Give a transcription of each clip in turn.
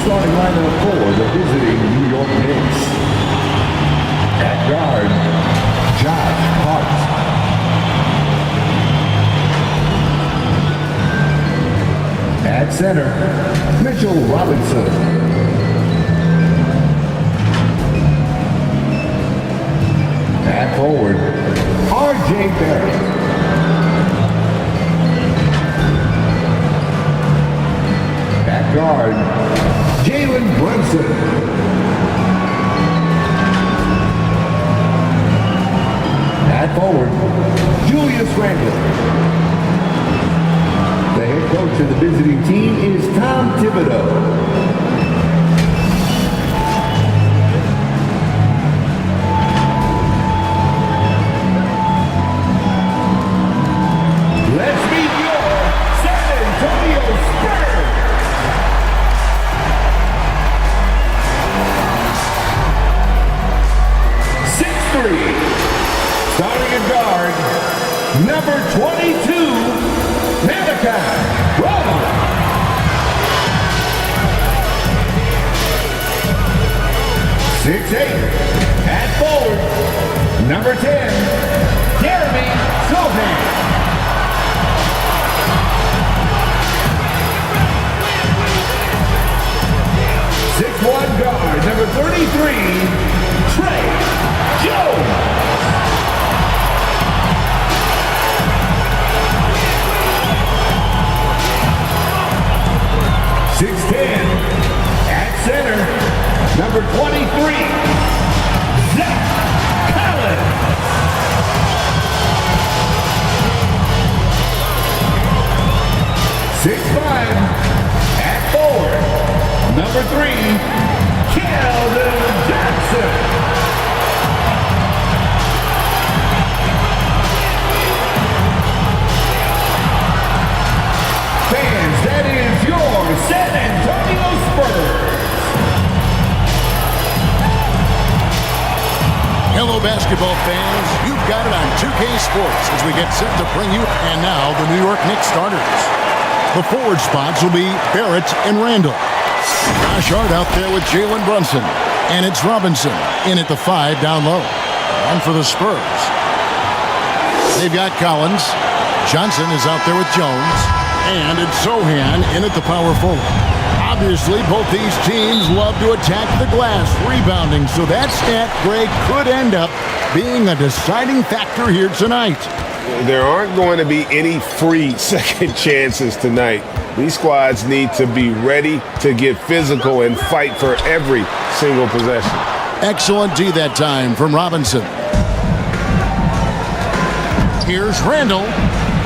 starting lineup for the visiting New York Knicks. At guard, Josh Hart. At center, Mitchell Robinson. At forward, R.J. Barrett. At guard, Jalen Brunson. At forward, Julius Randle. The head coach of the visiting team is Tom Thibodeau. Let's meet your San Antonio Spurs. Starting at guard, number 22, nba2k. 6'8", at forward, number 10, Jeremy Sohan. Guard, number 33, Trey Jones. At center, number 23, Zach Collins. 6'5", at forward, number 3, Keldon Johnson. Fans, that is your San Antonio Spurs. Hello, basketball fans. You've got it on 2K Sports as we get set to bring you, and now the New York Knicks starters. The forward spots will be Barrett and Randall. Josh Hart out there with Jalen Brunson. And it's Robinson in at the 5 down low. On for the Spurs. They've got Collins. Johnson is out there with Jones. And it's Sohan in at the power forward. Obviously, both these teams love to attack the glass, rebounding. So that stat, Greg, could end up being a deciding factor here tonight. There aren't going to be any free second chances tonight. These squads need to be ready to get physical and fight for every single possession. Excellent D that time from Robinson. Here's Randall.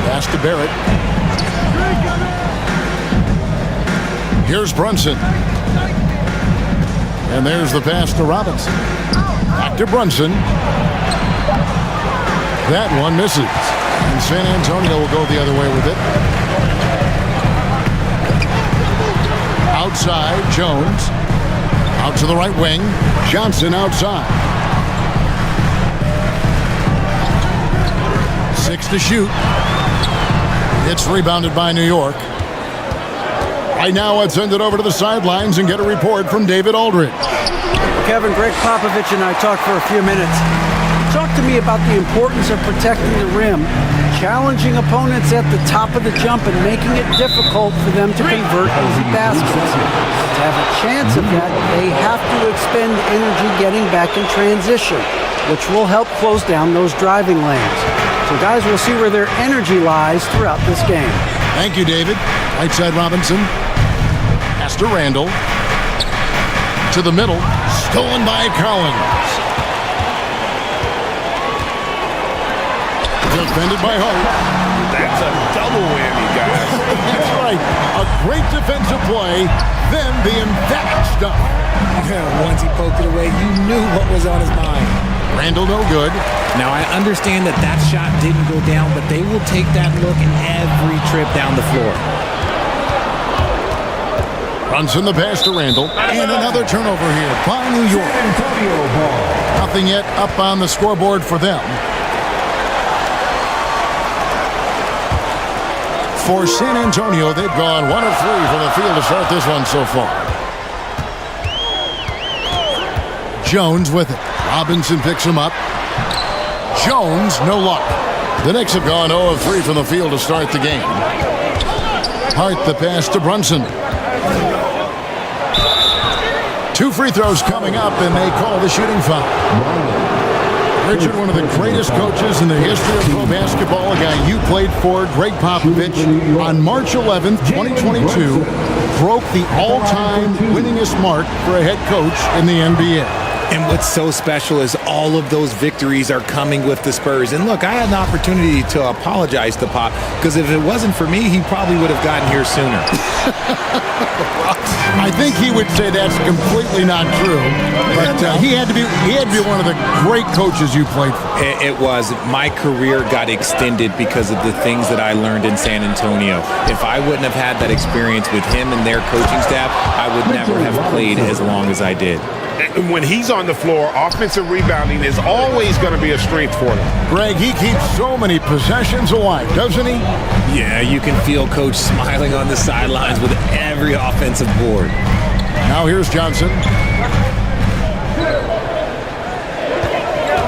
Pass to Barrett. Here's Brunson. And there's the pass to Robinson. Back to Brunson. That one misses. And San Antonio will go the other way with it. Outside, Jones. Out to the right wing. Johnson outside. 6 to shoot. It's rebounded by New York. Right now, let's send it over to the sidelines and get a report from David Aldridge. Kevin, Greg Popovich and I talked for a few minutes. Talk to me about the importance of protecting the rim, challenging opponents at the top of the jump and making it difficult for them to convert easy baskets. To have a chance of that, they have to expend energy getting back in transition, which will help close down those driving lanes. So guys, we'll see where their energy lies throughout this game. Thank you, David. Right side Robinson. Pass to Randall. To the middle. Stolen by Collins. Defended by Hart. That's a double whammy, guys. That's right. A great defensive play, then the emphatic stuff. Once he poked it away, you knew what was on his mind. Randall no good. Now, I understand that that shot didn't go down, but they will take that look in every trip down the floor. Brunson the pass to Randall. And another turnover here by New York. Nothing yet up on the scoreboard for them. For San Antonio, they've gone 1 of 3 from the field to start this one so far. Jones with it. Robinson picks him up. Jones, no luck. The Knicks have gone 0 of 3 from the field to start the game. Hart the pass to Brunson. 2 free throws coming up, and they call the shooting foul. Richard, one of the greatest coaches in the history of pro basketball, a guy you played for, Greg Popovich, on March 11th, 2022, broke the all-time winningest mark for a head coach in the NBA. And what's so special is all of those victories are coming with the Spurs. And look, I had an opportunity to apologize to Pop, because if it wasn't for me, he probably would have gotten here sooner. I think he would say that's completely not true. But he had to be one of the great coaches you played for. It was. My career got extended because of the things that I learned in San Antonio. If I wouldn't have had that experience with him and their coaching staff, I would never have played as long as I did. When he's on the floor, offensive rebounding is always going to be a strength for them. Greg, he keeps so many possessions alive, doesn't he? Yeah, you can feel Coach smiling on the sidelines with every offensive board. Now here's Johnson.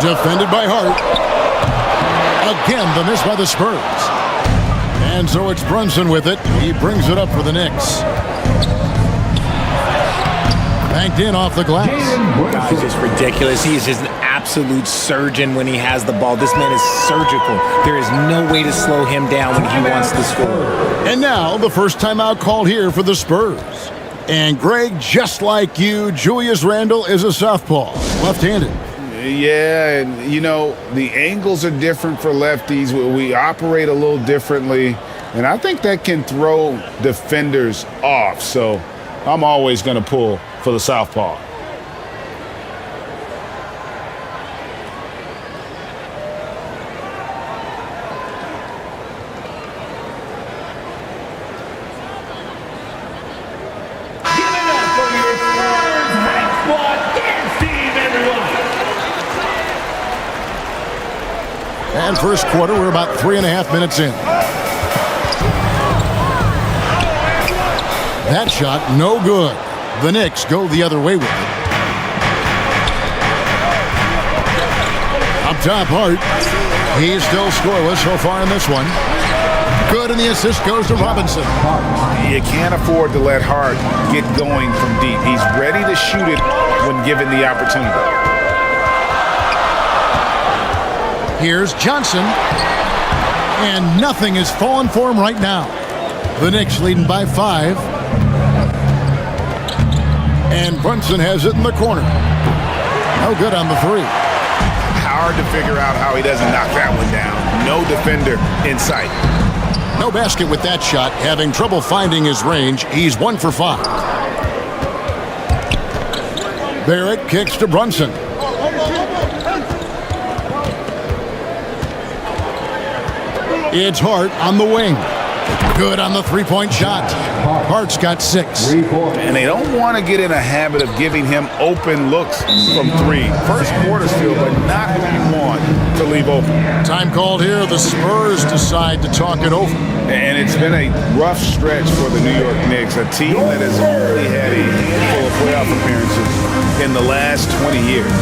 Defended by Hart. Again, the miss by the Spurs. And so it's Brunson with it. He brings it up for the Knicks. Banked in off the glass. Guy's just ridiculous. He is just an absolute surgeon when he has the ball. This man is surgical. There is no way to slow him down when he wants to score. And now the first timeout called here for the Spurs. And Greg, just like you, Julius Randle is a southpaw, left-handed. Yeah, and you know, the angles are different for lefties. We operate a little differently, and I think that can throw defenders off. So I'm always going to pull for the southpaw. And first quarter, we're about 3.5 minutes in. That shot, no good. The Knicks go the other way with it. Up top, Hart. He's still scoreless so far in this one. Good, and the assist goes to Robinson. You can't afford to let Hart get going from deep. He's ready to shoot it when given the opportunity. Here's Johnson. And nothing is falling for him right now. The Knicks leading by 5. And Brunson has it in the corner. No good on the 3. Hard to figure out how he doesn't knock that one down. No defender in sight. No basket with that shot. Having trouble finding his range. He's 1 for 5. Barrett kicks to Brunson. It's Hart on the wing. Good on the three-point shot. Hart's got 6. And they don't want to get in a habit of giving him open looks from 3. First quarter still, but not what you want to leave open. Time called here. The Spurs decide to talk it over. And it's been a rough stretch for the New York Knicks, a team that has only had a handful of playoff appearances in the last 20 years.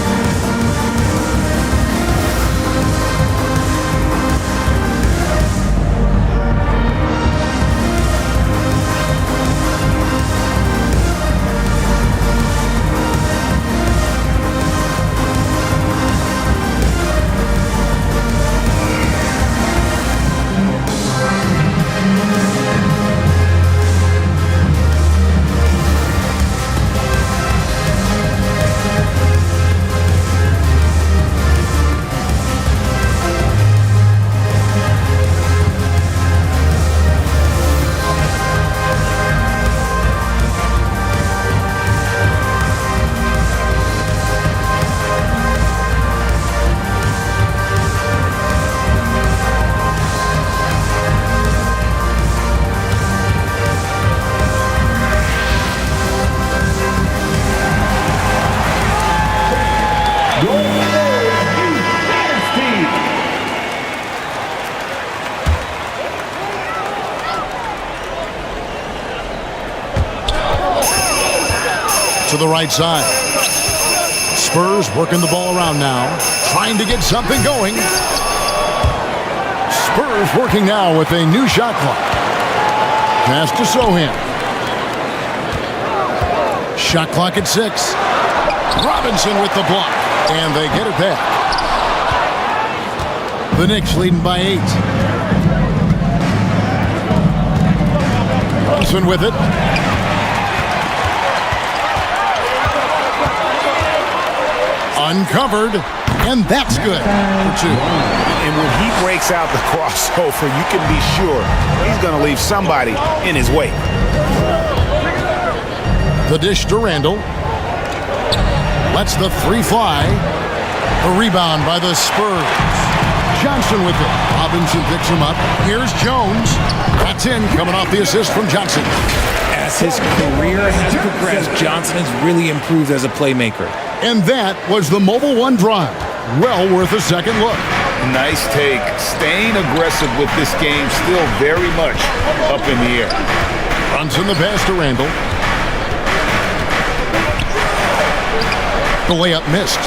To the right side. Spurs working the ball around now, trying to get something going. Spurs working now with a new shot clock. Pass to Sohan. Shot clock at 6. Robinson with the block, and they get it back. The Knicks leading by 8. Brunson with it. Uncovered, and that's good for 2. And when he breaks out the crossover, you can be sure he's going to leave somebody in his way. The dish to Randall. Lets the 3 fly. The rebound by the Spurs. Johnson with it. Robinson picks him up. Here's Jones. That's in, coming off the assist from Johnson. As his career has progressed, Johnson has really improved as a playmaker. And that was the Mobile One drive. Well worth a second look. Nice take. Staying aggressive with this game, still very much up in the air. Brunson the pass to Randall. The layup missed.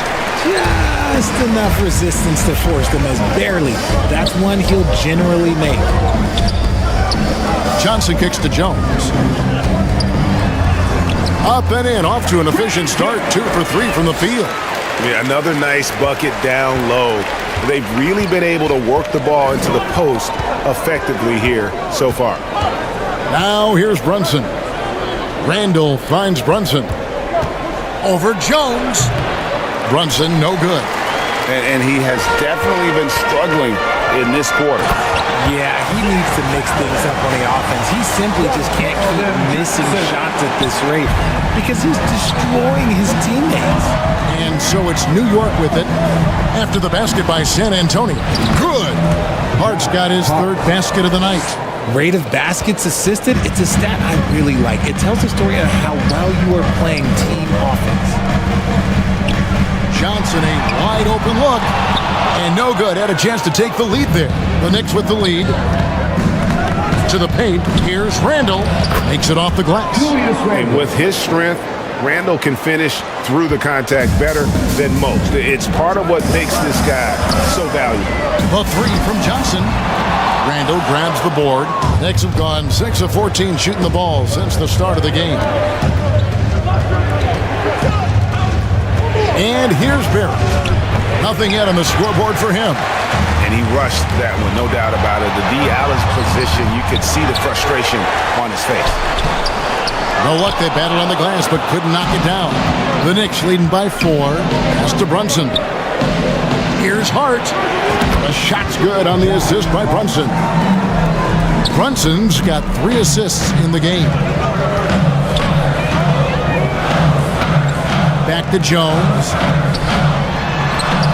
Just enough resistance to force the miss. Barely. That's one he'll generally make. Johnson kicks to Jones. Up and in, off to an efficient start. 2 for 3 from the field. Yeah, another nice bucket down low. They've really been able to work the ball into the post effectively here so far. Now here's Brunson. Randall finds Brunson. Over Jones. Brunson, no good. And he has definitely been struggling in this quarter. Yeah, he needs to mix things up on the offense. He simply just can't keep missing shots at this rate because he's destroying his teammates. And so it's New York with it after the basket by San Antonio. Good. Hart's got his 3rd basket of the night. Rate of baskets assisted, it's a stat I really like. It tells the story of how well you are playing team offense. Johnson, a wide open look. And no good. Had a chance to take the lead there. The Knicks with the lead. To the paint. Here's Randall. Makes it off the glass. And with his strength, Randall can finish through the contact better than most. It's part of what makes this guy so valuable. The 3 from Johnson. Randall grabs the board. Knicks have gone 6 of 14 shooting the ball since the start of the game. And here's Barrett. Nothing yet on the scoreboard for him. And he rushed that one, no doubt about it. The D. Allen's position, you could see the frustration on his face. No luck, they battled on the glass, but couldn't knock it down. The Knicks leading by 4. Pass to Brunson. Here's Hart. The shot's good on the assist by Brunson. Brunson's got 3 assists in the game. Back to Jones.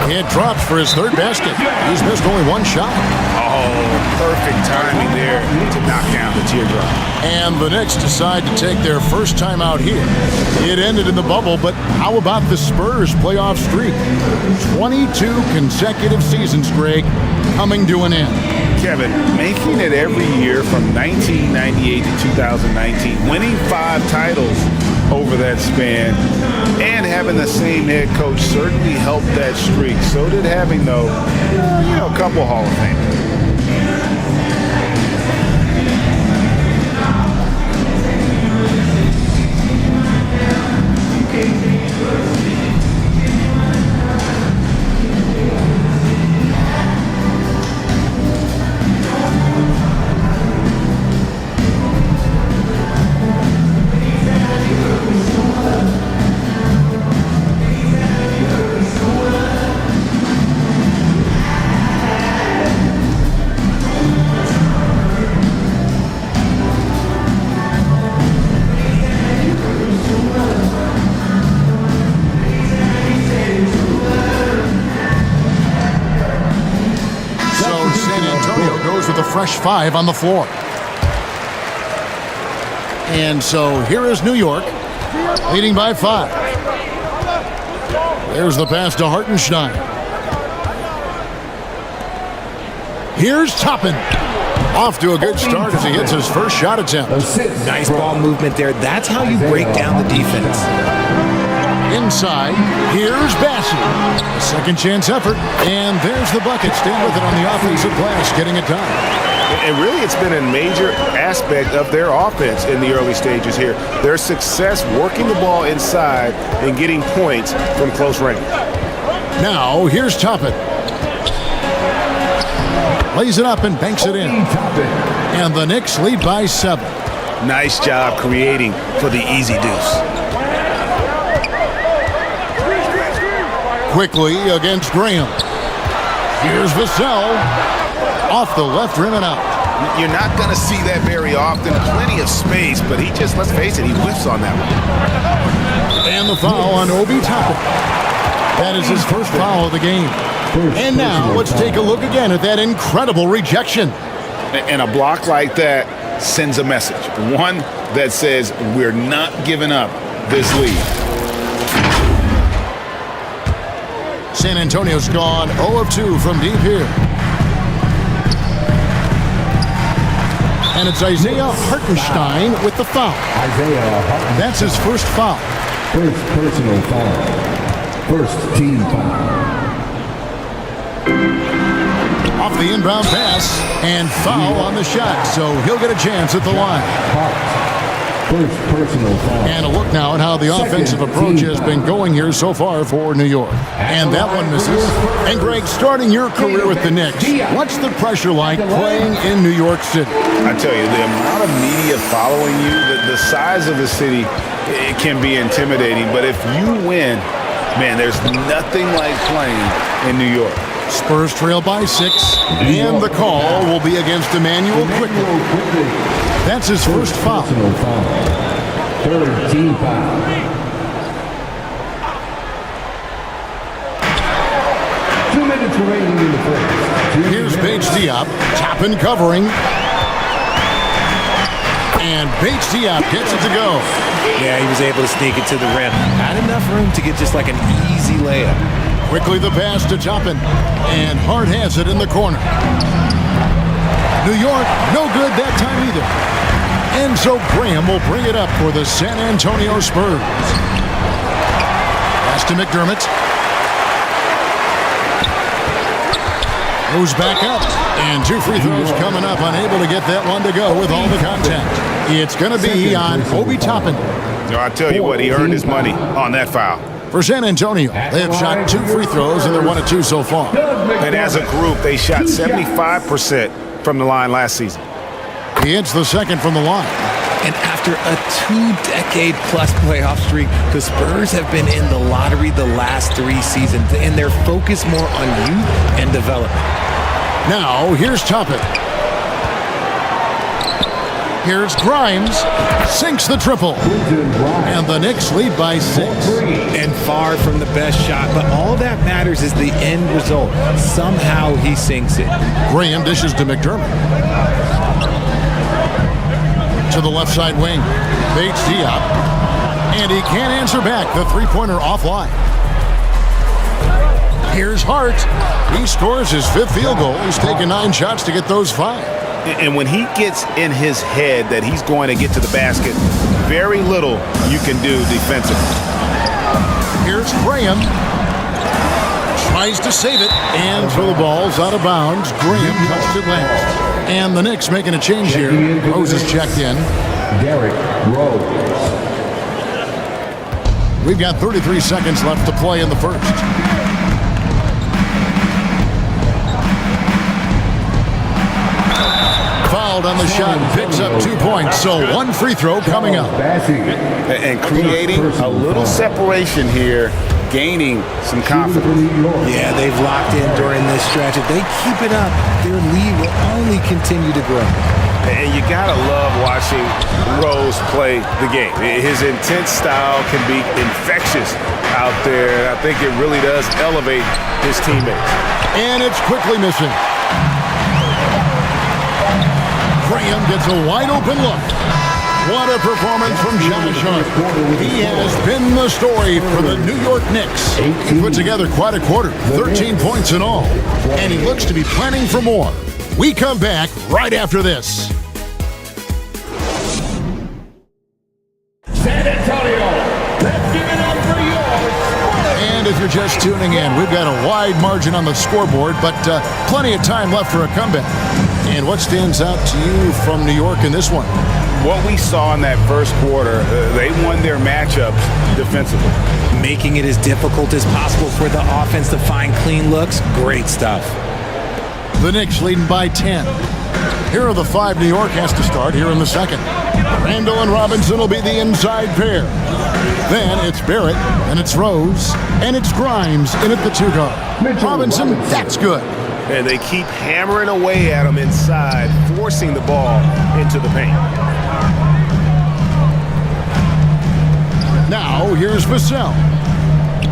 It drops for his 3rd basket. He's missed only 1 shot. Oh, perfect timing there to knock down the teardrop. And the Knicks decide to take their first time out here. It ended in the bubble, but how about the Spurs playoff streak? 22 consecutive seasons, Greg, coming to an end. Kevin, making it every year from 1998 to 2019, winning 5 titles over that span, and having the same head coach certainly helped that streak. So did having, though, a couple Hall of Famers. Fresh 5 on the floor. And so here is New York, leading by 5. There's the pass to Hartenstein. Here's Toppin. Off to a good start as he hits his first shot attempt. Nice ball movement there. That's how you break down the defense. In inside. Here's Bassey. A second chance effort. And there's the bucket. Stand with it on the offensive glass, getting it done. And really, it's been a major aspect of their offense in the early stages here. Their success working the ball inside and getting points from close range. Now, here's Toppin. Lays it up and banks it in. And the Knicks lead by 7. Nice job creating for the easy deuce. Quickly against Graham. Here's Vassell. Off the left rim and out. You're not going to see that very often. Plenty of space, but he just, let's face it, he whiffs on that one. And the foul on Obi Toppin. That is his first foul of the game. And now let's take a look again at that incredible rejection. And a block like that sends a message. One that says we're not giving up this lead. San Antonio's gone 0 of 2 from deep here. And it's Isaiah Hartenstein with the foul. That's his first foul. First personal foul. First team foul. Off the inbound pass and foul on the shot, so he'll get a chance at the line. First personal foul. And a look now at how the offensive approach has been going here so far for New York. And that one misses. And Greg, starting your career with the Knicks, what's the pressure like playing in New York City? I tell you, the amount of media following you, the size of the city, it can be intimidating. But if you win, man, there's nothing like playing in New York. Spurs trail by 6, and the call will be against Emmanuel Quickly. That's his first foul. Third team foul. Remaining in the first. Here's Bates Diop, Toppin covering. And Bates Diop gets it to go. Yeah, he was able to sneak it to the rim. Had enough room to get just like an easy layup. Quickly the pass to Toppin. And Hart has it in the corner. New York, no good that time either. Enzo Graham will bring it up for the San Antonio Spurs. Pass to McDermott. Goes back up, and 2 free throws coming up, unable to get that one to go with all the contact. It's going to be on Obi Toppin. I tell you what, he earned his money on that foul. For San Antonio, they have shot 2 free throws, and they're 1 of 2 so far. And as a group, they shot 75% from the line last season. He hits the second from the line. And after a 2-decade-plus playoff streak, the Spurs have been in the lottery the last 3 seasons, and they're focused more on youth and development. Now, here's Toppin. Here's Grimes. Sinks the triple. And the Knicks lead by 6. And far from the best shot, but all that matters is the end result. Somehow he sinks it. Graham dishes to McDermott. To the left side wing. Bates Diop. And he can't answer back. The three-pointer offline. Here's Hart. He scores his 5th field goal. He's taken 9 shots to get those 5. And when he gets in his head that he's going to get to the basket, very little you can do defensively. Here's Graham. Tries to save it. And so the ball's out of bounds. Graham touched it last. And the Knicks making a change here. Rose is checked in. Derrick Rose. We've got 33 seconds left to play in the first. Fouled on the shot, picks up 2 points, so 1 free throw coming up. And creating a little separation here, gaining some confidence. Yeah, they've locked in during this stretch. If they keep it up, their lead will only continue to grow. And you gotta love watching Rose play the game. His intense style can be infectious out there. I think it really does elevate his teammates. And it's quickly missing. Graham gets a wide-open look. What a performance from Josh Hart. He has been the story for the New York Knicks. He put together quite a quarter, 13 points in all. And he looks to be planning for more. We come back right after this. San Antonio, let's give it up for yours. you're just tuning in, we've got a wide margin on the scoreboard, but plenty of time left for a comeback. And what stands out to you from New York in this one? What we saw in that first quarter, they won their matchups defensively. Making it as difficult as possible for the offense to find clean looks. Great stuff. The Knicks leading by 10. Here are the 5 New York has to start here in the second. Randall and Robinson will be the inside pair. Then it's Barrett, and it's Rose, and it's Grimes in at the 2 guard. Robinson, that's good. And they keep hammering away at him inside, forcing the ball into the paint. Now, here's Vassell.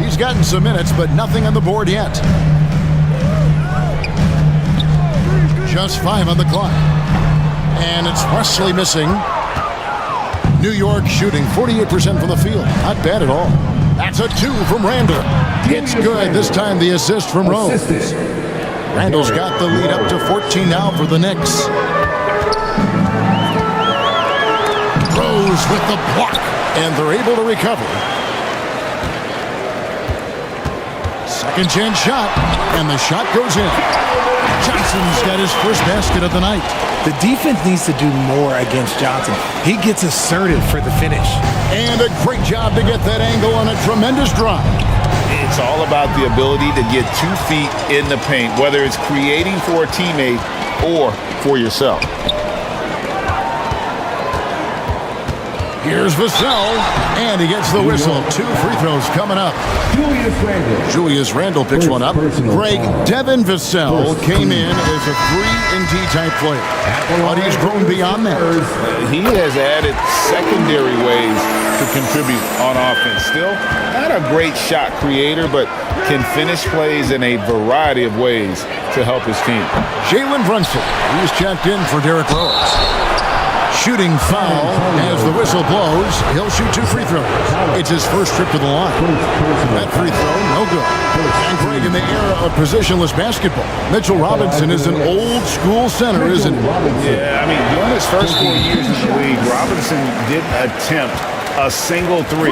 He's gotten some minutes, but nothing on the board yet. Just 5 on the clock. And it's Wesley missing. New York shooting 48% from the field. Not bad at all. That's a 2 from Randall. It's good. This time the assist from Rose. Randall's got the lead up to 14 now for the Knicks. Rose with the block, and they're able to recover. Second chance shot, and the shot goes in. Johnson's got his first basket of the night. The defense needs to do more against Johnson. He gets assertive for the finish. And a great job to get that angle on a tremendous drive. It's all about the ability to get 2 feet in the paint, whether it's creating for a teammate or for yourself. Here's Vassell, and he gets the whistle. 2 free throws coming up. Julius Randle picks one up. Greg Devin Vassell came in as a 3-and-D type player, but he's grown beyond that. He has added secondary ways to contribute on offense. Still not a great shot creator, but can finish plays in a variety of ways to help his team. Jalen Brunson, he's checked in for Derrick Rose. Shooting foul as the whistle blows. He'll shoot 2 free throws. It's his first trip to the line. That free throw, no good. And Greg, in the era of positionless basketball, Mitchell Robinson is an old-school center, isn't he? Yeah, I mean, during his first 4 years in the league, Robinson didn't attempt a single 3.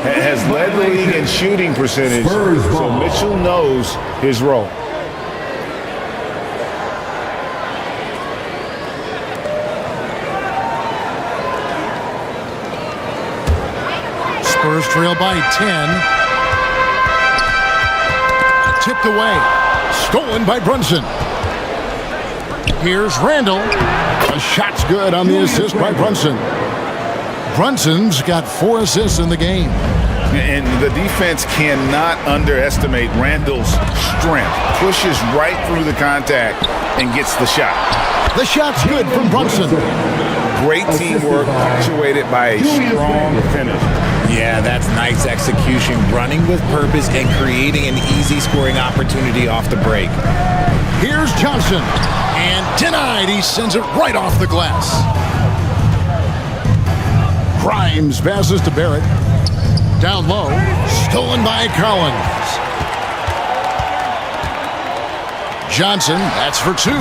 Has led the league in shooting percentage, so Mitchell knows his role. Spurs trail by 10. Tipped away. Stolen by Brunson. Here's Randall. The shot's good on the assist by Brunson. Brunson's got 4 assists in the game. And the defense cannot underestimate Randall's strength. Pushes right through the contact and gets the shot. The shot's good from Brunson. Great teamwork punctuated by a strong finish. Yeah, that's nice execution, running with purpose and creating an easy scoring opportunity off the break. Here's Johnson, and denied. He sends it right off the glass. Grimes passes to Barrett. Down low, stolen by Collins. Johnson, that's for 2.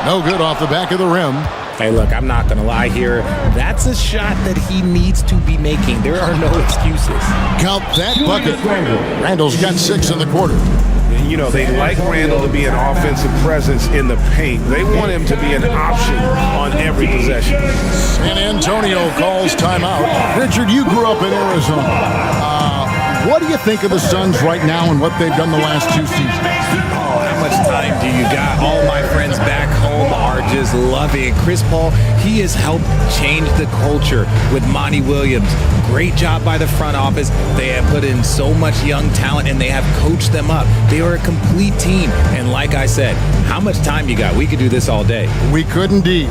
No good off the back of the rim. Hey, look, I'm not going to lie here. That's a shot that he needs to be making. There are no excuses. Count that bucket. Randall's got 6 in the quarter. You know, they like Randall to be an offensive presence in the paint. They want him to be an option on every possession. San Antonio calls timeout. Richard, you grew up in Arizona. What do you think of the Suns right now and what they've done the last 2 seasons? Oh, how much time do you got? All my friends back home are just loving it. Chris Paul, he has helped change the culture with Monty Williams. Great job by the front office. They have put in so much young talent and they have coached them up. They are a complete team. And like I said, how much time you got? We could do this all day. We could indeed.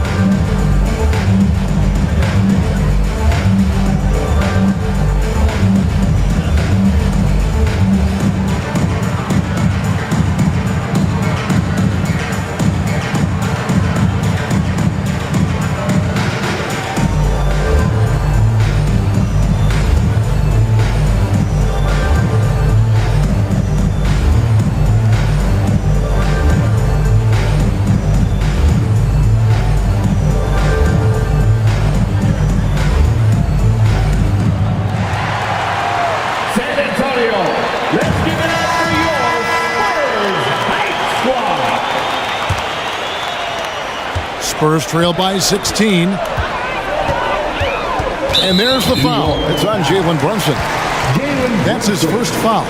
Spurs trail by 16. And there's the foul. It's on Jalen Brunson. That's his first foul.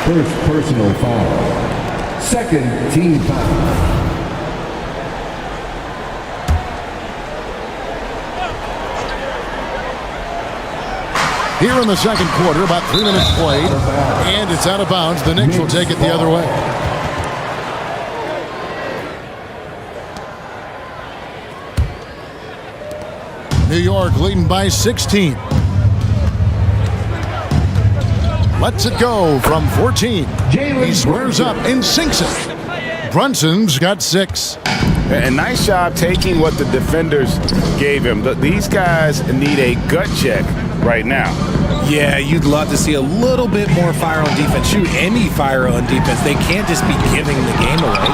First personal foul. Second team foul. Here in the second quarter, about 3 minutes played, and it's out of bounds. The Knicks will take it the other way. New York leading by 16. Lets it go from 14. He squares up and sinks it. Brunson's got 6. And nice job taking what the defenders gave him. These guys need a gut check right now. Yeah, you'd love to see a little bit more fire on defense. Shoot, any fire on defense. They can't just be giving the game away.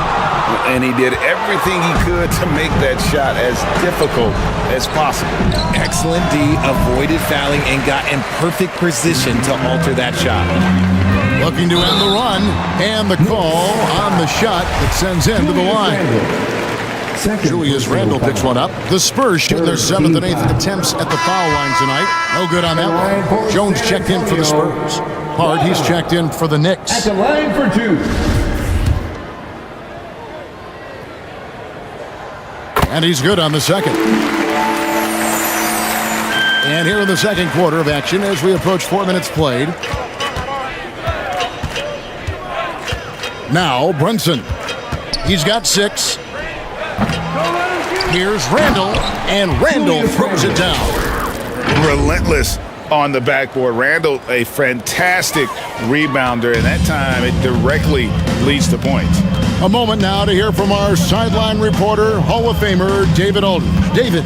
And he did everything he could to make that shot as difficult as possible. Excellent D, avoided fouling, and got in perfect position to alter that shot. Looking to end the run, and the call on the shot that sends him to the line. Julius Randle picks one up. The Spurs shooting their 7th and 8th attempts at the foul line tonight. No good on that one. Jones checked in for the Spurs. Hart, he's checked in for the Knicks. At the line for 2. And he's good on the second. And here in the second quarter of action as we approach 4 minutes played. Now Brunson. He's got 6. Here's Randle, and Randle throws it down. Relentless on the backboard. Randle, a fantastic rebounder, and that time it directly leads to points. A moment now to hear from our sideline reporter, Hall of Famer David Alden. David.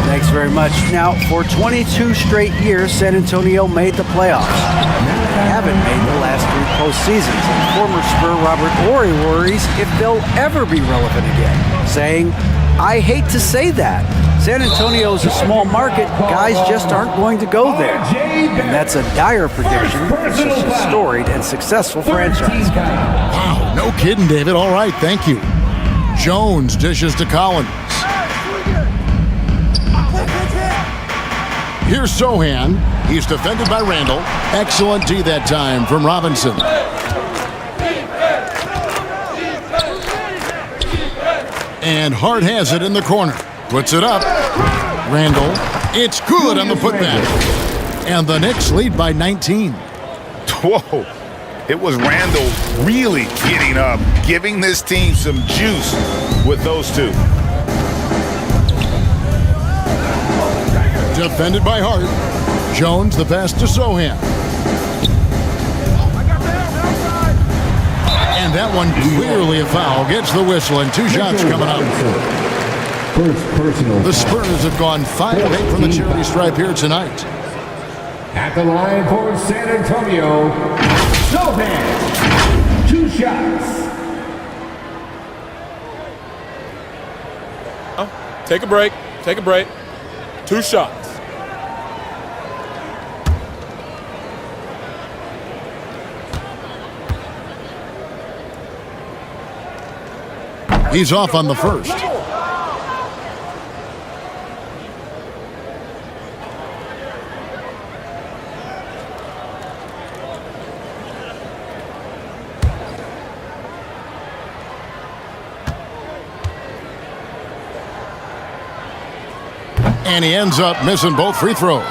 Thanks very much. Now, for 22 straight years, San Antonio made the playoffs. They haven't made the last 3 postseasons. And former Spur Robert Horry worries if they'll ever be relevant again, saying, I hate to say that. San Antonio is a small market. Guys just aren't going to go there. And that's a dire prediction for such a storied and successful franchise. Wow, no kidding, David. All right, thank you. Jones dishes to Collins. Here's Sohan. He's defended by Randle. Excellent D that time from Robinson. And Hart has it in the corner. Puts it up. Randle. It's good on the putback. And the Knicks lead by 19. Whoa. It was Randle really getting up, giving this team some juice with those two. Defended by Hart. Jones, the pass to Sohan. And that one clearly a foul. Gets the whistle and 2 shots coming up. First personal. The Spurs have gone 5 of 8 from the charity stripe here tonight. At the line for San Antonio, Sohan. 2 shots. Take a break. Take a break. 2 shots. He's off on the first. And he ends up missing both free throws.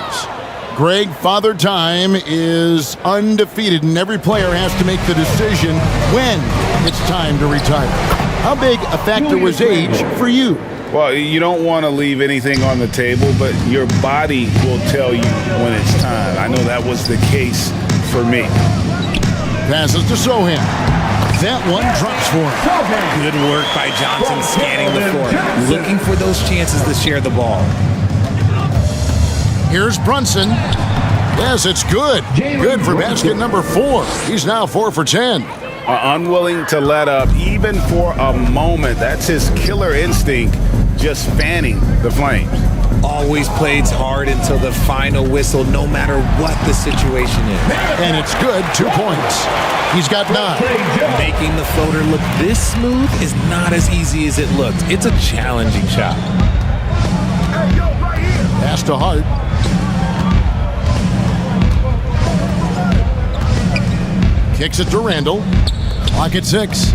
Greg, Father Time is undefeated, and every player has to make the decision when it's time to retire. How big a factor was age for you? Well, you don't want to leave anything on the table, but your body will tell you when it's time. I know that was the case for me. Passes to Sohan. That one drops for him. Good work by Johnson scanning the floor, looking for those chances to share the ball. Here's Brunson. Yes, it's good. Good for basket number 4. He's now 4 for 10. Unwilling to let up even for a moment. That's his killer instinct, just fanning the flames. Always plays hard until the final whistle, no matter what the situation is. And it's good, 2 points. He's got 9. Making the floater look this smooth is not as easy as it looked. It's a challenging shot. Pass to Hart. Kicks it to Randall. Clock at 6.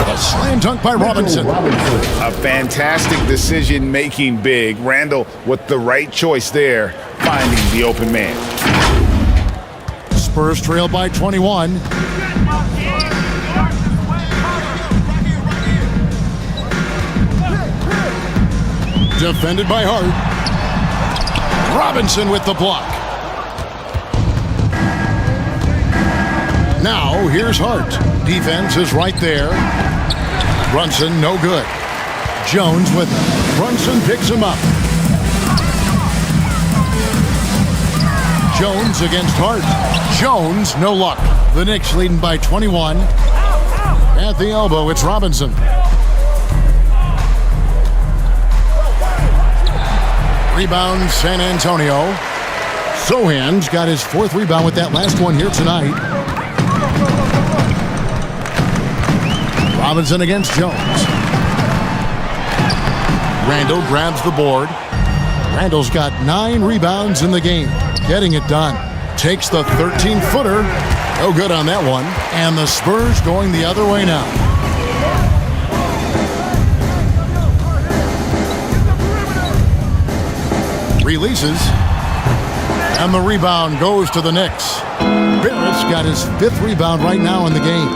A slam dunk by Robinson. A fantastic decision-making big. Randall with the right choice there, finding the open man. Spurs trail by 21. Defended by Hart. Robinson with the block. Now, here's Hart. Defense is right there. Brunson, no good. Jones with it. Brunson picks him up. Jones against Hart. Jones, no luck. The Knicks leading by 21. At the elbow, it's Robinson. Rebound, San Antonio. Sohan's got his 4th rebound with that last one here tonight. Robinson against Jones. Randall grabs the board. Randall's got 9 rebounds in the game. Getting it done. Takes the 13-footer. No good on that one. And the Spurs going the other way now. Releases. And the rebound goes to the Knicks. Barrett's got his 5th rebound right now in the game.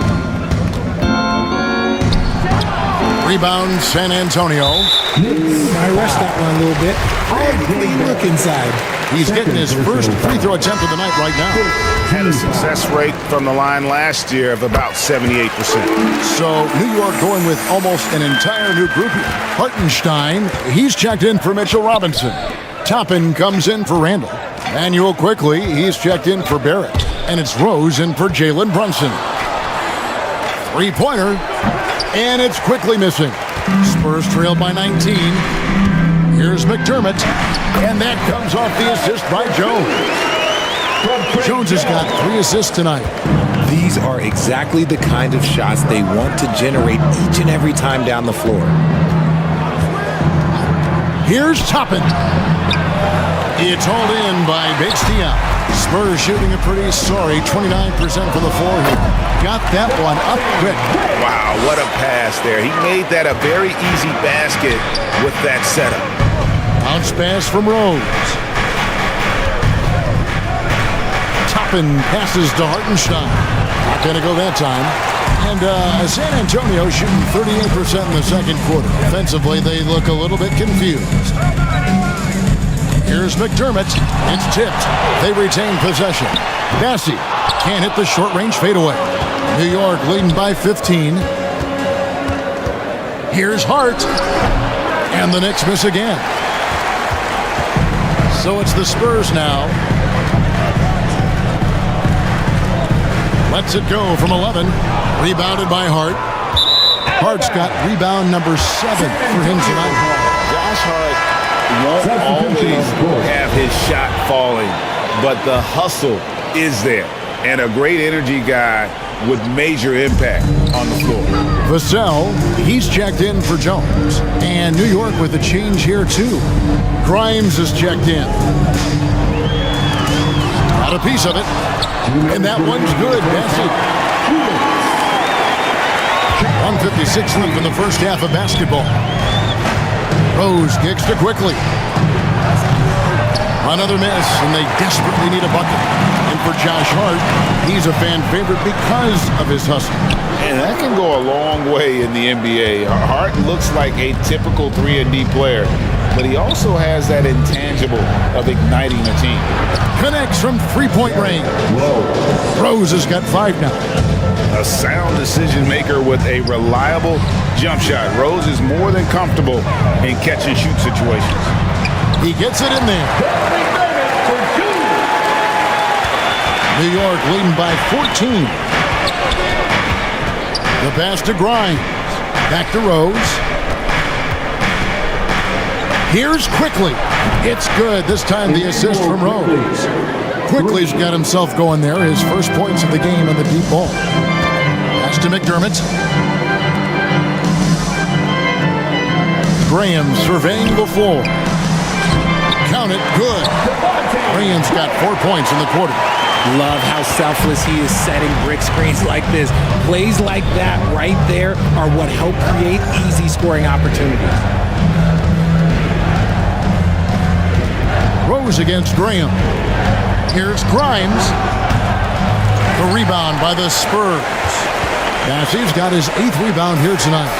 Rebound, San Antonio. I rushed that one a little bit. Clean look inside. He's getting his first free throw attempt of the night right now. Had a success rate from the line last year of about 78%. So New York going with almost an entire new group. Hartenstein, he's checked in for Mitchell Robinson. Toppin comes in for Randall. Manuel quickly, he's checked in for Barrett. And it's Rose in for Jalen Brunson. 3-pointer. And it's quickly missing. Spurs trail by 19. Here's McDermott. And that comes off the assist by Jones. Jones has got 3 assists tonight. These are exactly the kind of shots they want to generate each and every time down the floor. Here's Toppin. It's hauled in by Big Stian. Spurs shooting a pretty sorry 29% from the floor here. Got that one up quick. Wow, what a pass there. He made that a very easy basket with that setup. Bounce pass from Rose. Toppin passes to Hartenstein. Not going to go that time. And San Antonio shooting 38% in the second quarter. Offensively, they look a little bit confused. Here's McDermott. It's tipped. They retain possession. Bassey can't hit the short-range fadeaway. New York leading by 15. Here's Hart. And the Knicks miss again. So it's the Spurs now. Lets it go from 11. Rebounded by Hart. Hart's got rebound number 7 for him tonight. Josh Hart won't always have his shot falling, but the hustle is there. And a great energy guy with major impact on the floor. Vassell, he's checked in for Jones. And New York with a change here too. Grimes is checked in. Got a piece of it. And that one's good. That's it. 1:56 left in the first half of basketball. Rose kicks to quickly. Another miss, and they desperately need a bucket. And for Josh Hart, he's a fan favorite because of his hustle. And that can go a long way in the NBA. Hart looks like a typical 3-and-D player, but he also has that intangible of igniting a team. Connects from 3-point range. Rose has got 5 now. A sound decision maker with a reliable jump shot. Rose is more than comfortable in catch and shoot situations. He gets it in there. New York leading by 14. The pass to Grimes. Back to Rose. Here's Quickly. It's good. This time the assist from Rose. Quickly's got himself going there. His first points of the game on the deep ball. Pass to McDermott. Graham surveying the floor. Count it. Good. Randall's got 4 points in the quarter. Love how selfless he is setting brick screens like this. Plays like that right there are what help create easy scoring opportunities. Rose against Graham. Here's Grimes. The rebound by the Spurs. Cassie's got his 8th rebound here tonight.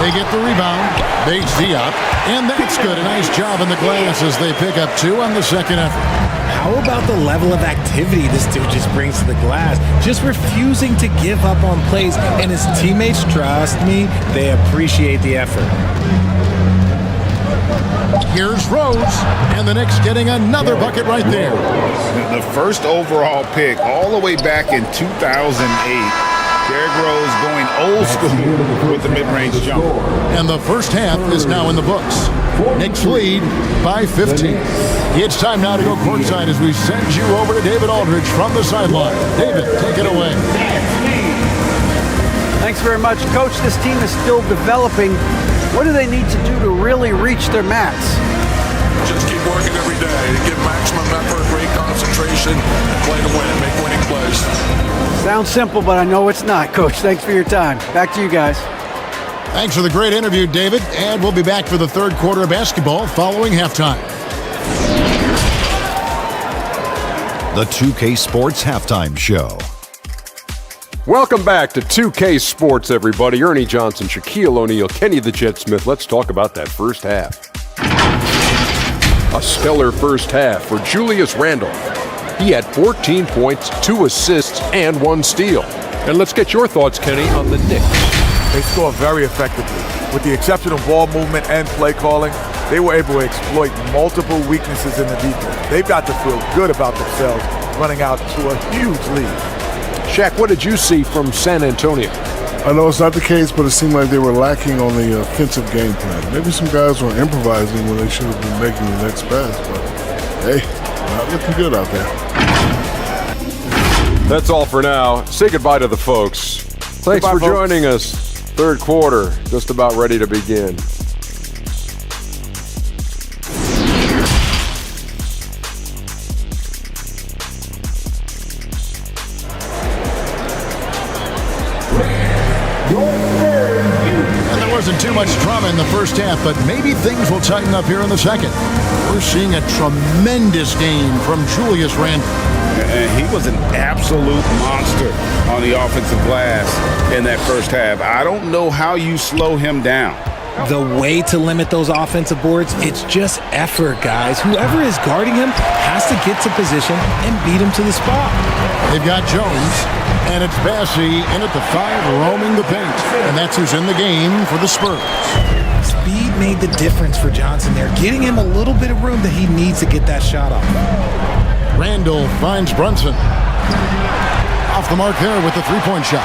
They get the rebound. Bates Diop. And that's good. A nice job in the glass as they pick up 2 on the second effort. How about the level of activity this dude just brings to the glass? Just refusing to give up on plays, and his teammates, trust me, they appreciate the effort. Here's Rose, and the Knicks getting another bucket right there. The first overall pick all the way back in 2008. Derrick Rose going old school with the mid-range jumper. And the first half is now in the books. Knicks lead by 15. It's time now to go courtside as we send you over to David Aldridge from the sideline. David, take it away. Thanks very much, Coach. This team is still developing. What do they need to do to really reach their mats? Just keep working every day. Give maximum effort, great concentration, and play to win. Make winning plays. Sounds simple, but I know it's not, Coach. Thanks for your time. Back to you guys. Thanks for the great interview, David. And we'll be back for the third quarter of basketball following halftime. The 2K Sports Halftime Show. Welcome back to 2K Sports, everybody. Ernie Johnson, Shaquille O'Neal, Kenny the Jet Smith. Let's talk about that first half. A stellar first half for Julius Randle. He had 14 points, 2 assists, and 1 steal. And let's get your thoughts, Kenny, on the Knicks. They score very effectively. With the exceptional ball movement and play calling, they were able to exploit multiple weaknesses in the defense. They've got to feel good about themselves running out to a huge lead. Shaq, what did you see from San Antonio? I know it's not the case, but it seemed like they were lacking on the offensive game plan. Maybe some guys were improvising when they should have been making the next pass, but hey, not looking good out there. That's all for now. Say goodbye to the folks. Thanks for joining us. Third quarter, just about ready to begin. Wasn't too much drama in the first half, but maybe things will tighten up here in the second. We're seeing a tremendous game from Julius Randle. And he was an absolute monster on the offensive glass in that first half. I don't know how you slow him down. The way to limit those offensive boards, it's just effort, guys. Whoever is guarding him has to get to position and beat him to the spot. They've got Jones, and it's Bassey in at the 5, roaming the paint. And that's who's in the game for the Spurs. Speed made the difference for Johnson there, getting him a little bit of room that he needs to get that shot off. Randle finds Brunson. Off the mark there with the three-point shot.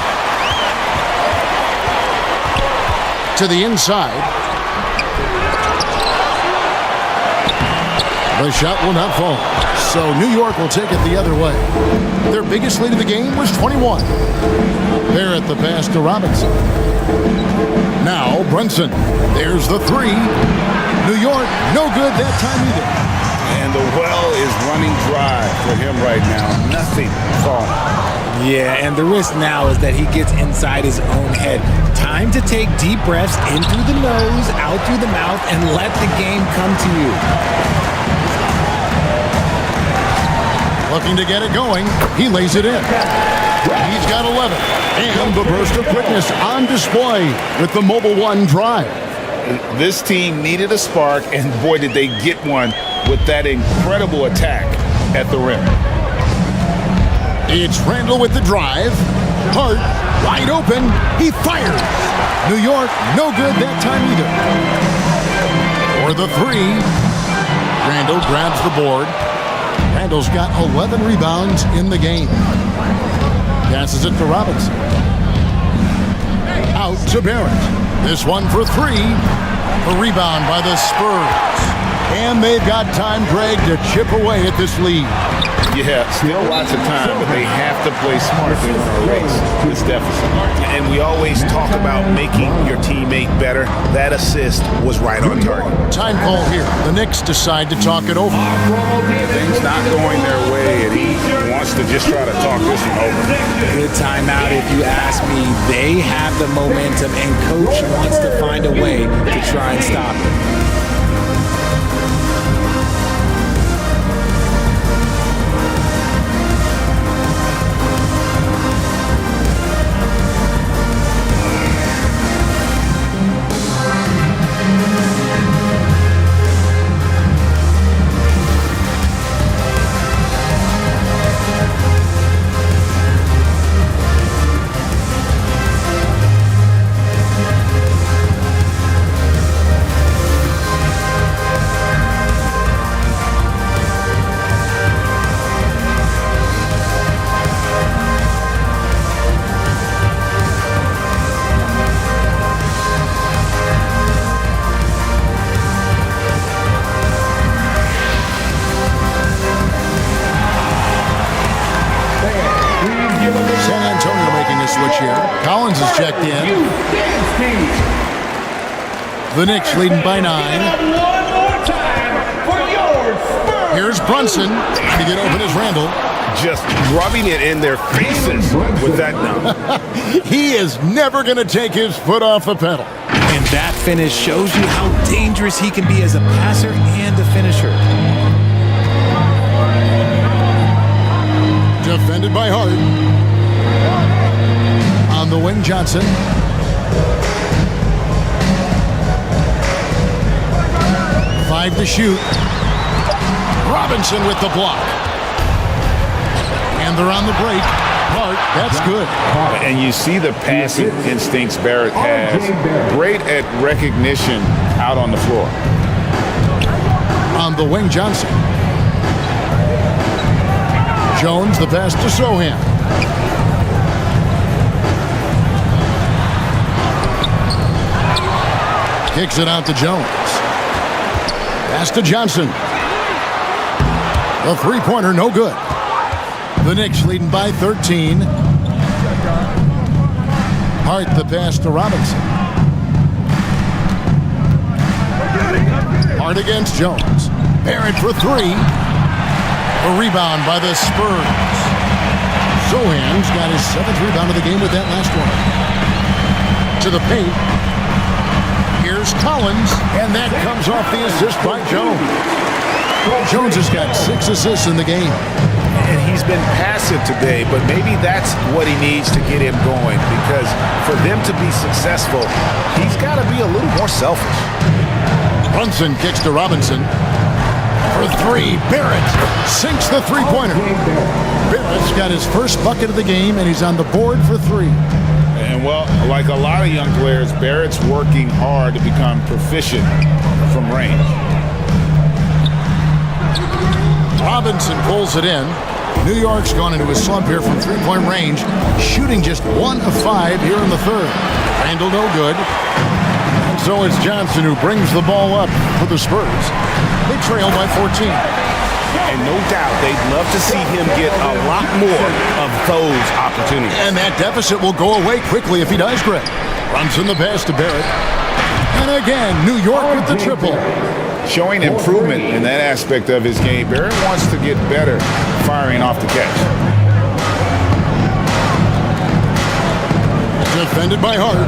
To the inside. The shot will not fall. So New York will take it the other way. Their biggest lead of the game was 21. Barrett the pass to Robinson. Now Brunson. There's the 3. New York, no good that time either. And the well is running dry for him right now. Nothing falling. Yeah, and the risk now is that he gets inside his own head. Time to take deep breaths in through the nose, out through the mouth, and let the game come to you. Looking to get it going. He lays it in. He's got 11. And the burst of quickness on display with the Mobile One drive. This team needed a spark, and boy, did they get one with that incredible attack at the rim. It's Randle with the drive. Hart, wide open. He fires. New York, no good that time either. For the 3. Randle grabs the board. Randle's got 11 rebounds in the game. Passes it to Robinson. Out to Barrett. This one for 3. A rebound by the Spurs. And they've got time, Greg, to chip away at this lead. Yeah, still lots of time, but they have to play smart if they want to erase this deficit. And we always talk about making your teammate better. That assist was right on target. Time call here. The Knicks decide to talk it over. Things not going their way, and he wants to just try to talk this one over. Good timeout if you ask me. They have the momentum, and coach wants to find a way to try and stop it. Collins is checked in. The Knicks leading by 9. Here's Brunson trying to get open as Randall. Just rubbing it in their faces with that now. He is never going to take his foot off the pedal. And that finish shows you how dangerous he can be as a passer and a finisher. Defended by Hart. On the wing, Johnson. Five to shoot. Robinson with the block. And they're on the break. Hart, that's good. And you see the passing instincts Barrett has. Great at recognition out on the floor. On the wing, Johnson. Jones, the pass to Sohan. Kicks it out to Jones. Pass to Johnson. The three-pointer, no good. The Knicks leading by 13. Hart, the pass to Robinson. Hart against Jones. Barrett for three. A rebound by the Spurs. Sohan's got his 7th rebound of the game with that last one. To the paint. Here's Collins, and that comes off the assist by Jones. Jones has got 6 assists in the game. And he's been passive today, but maybe that's what he needs to get him going, because for them to be successful, he's got to be a little more selfish. Brunson kicks to Robinson. For three, Barrett sinks the three-pointer. Barrett's got his first bucket of the game, and he's on the board for 3. And, well, like a lot of young players, Barrett's working hard to become proficient from range. Robinson pulls it in. New York's gone into a slump here from three-point range, shooting just 1 of 5 here in the third. Randall no good. And so it's Johnson who brings the ball up for the Spurs. They trail by 14. And no doubt they'd love to see him get a lot more of those opportunities. And that deficit will go away quickly if he does, Greg. Runs in the pass to Barrett. And again, New York with the triple. Showing improvement in that aspect of his game. Barrett wants to get better firing off the catch. Defended by Hart.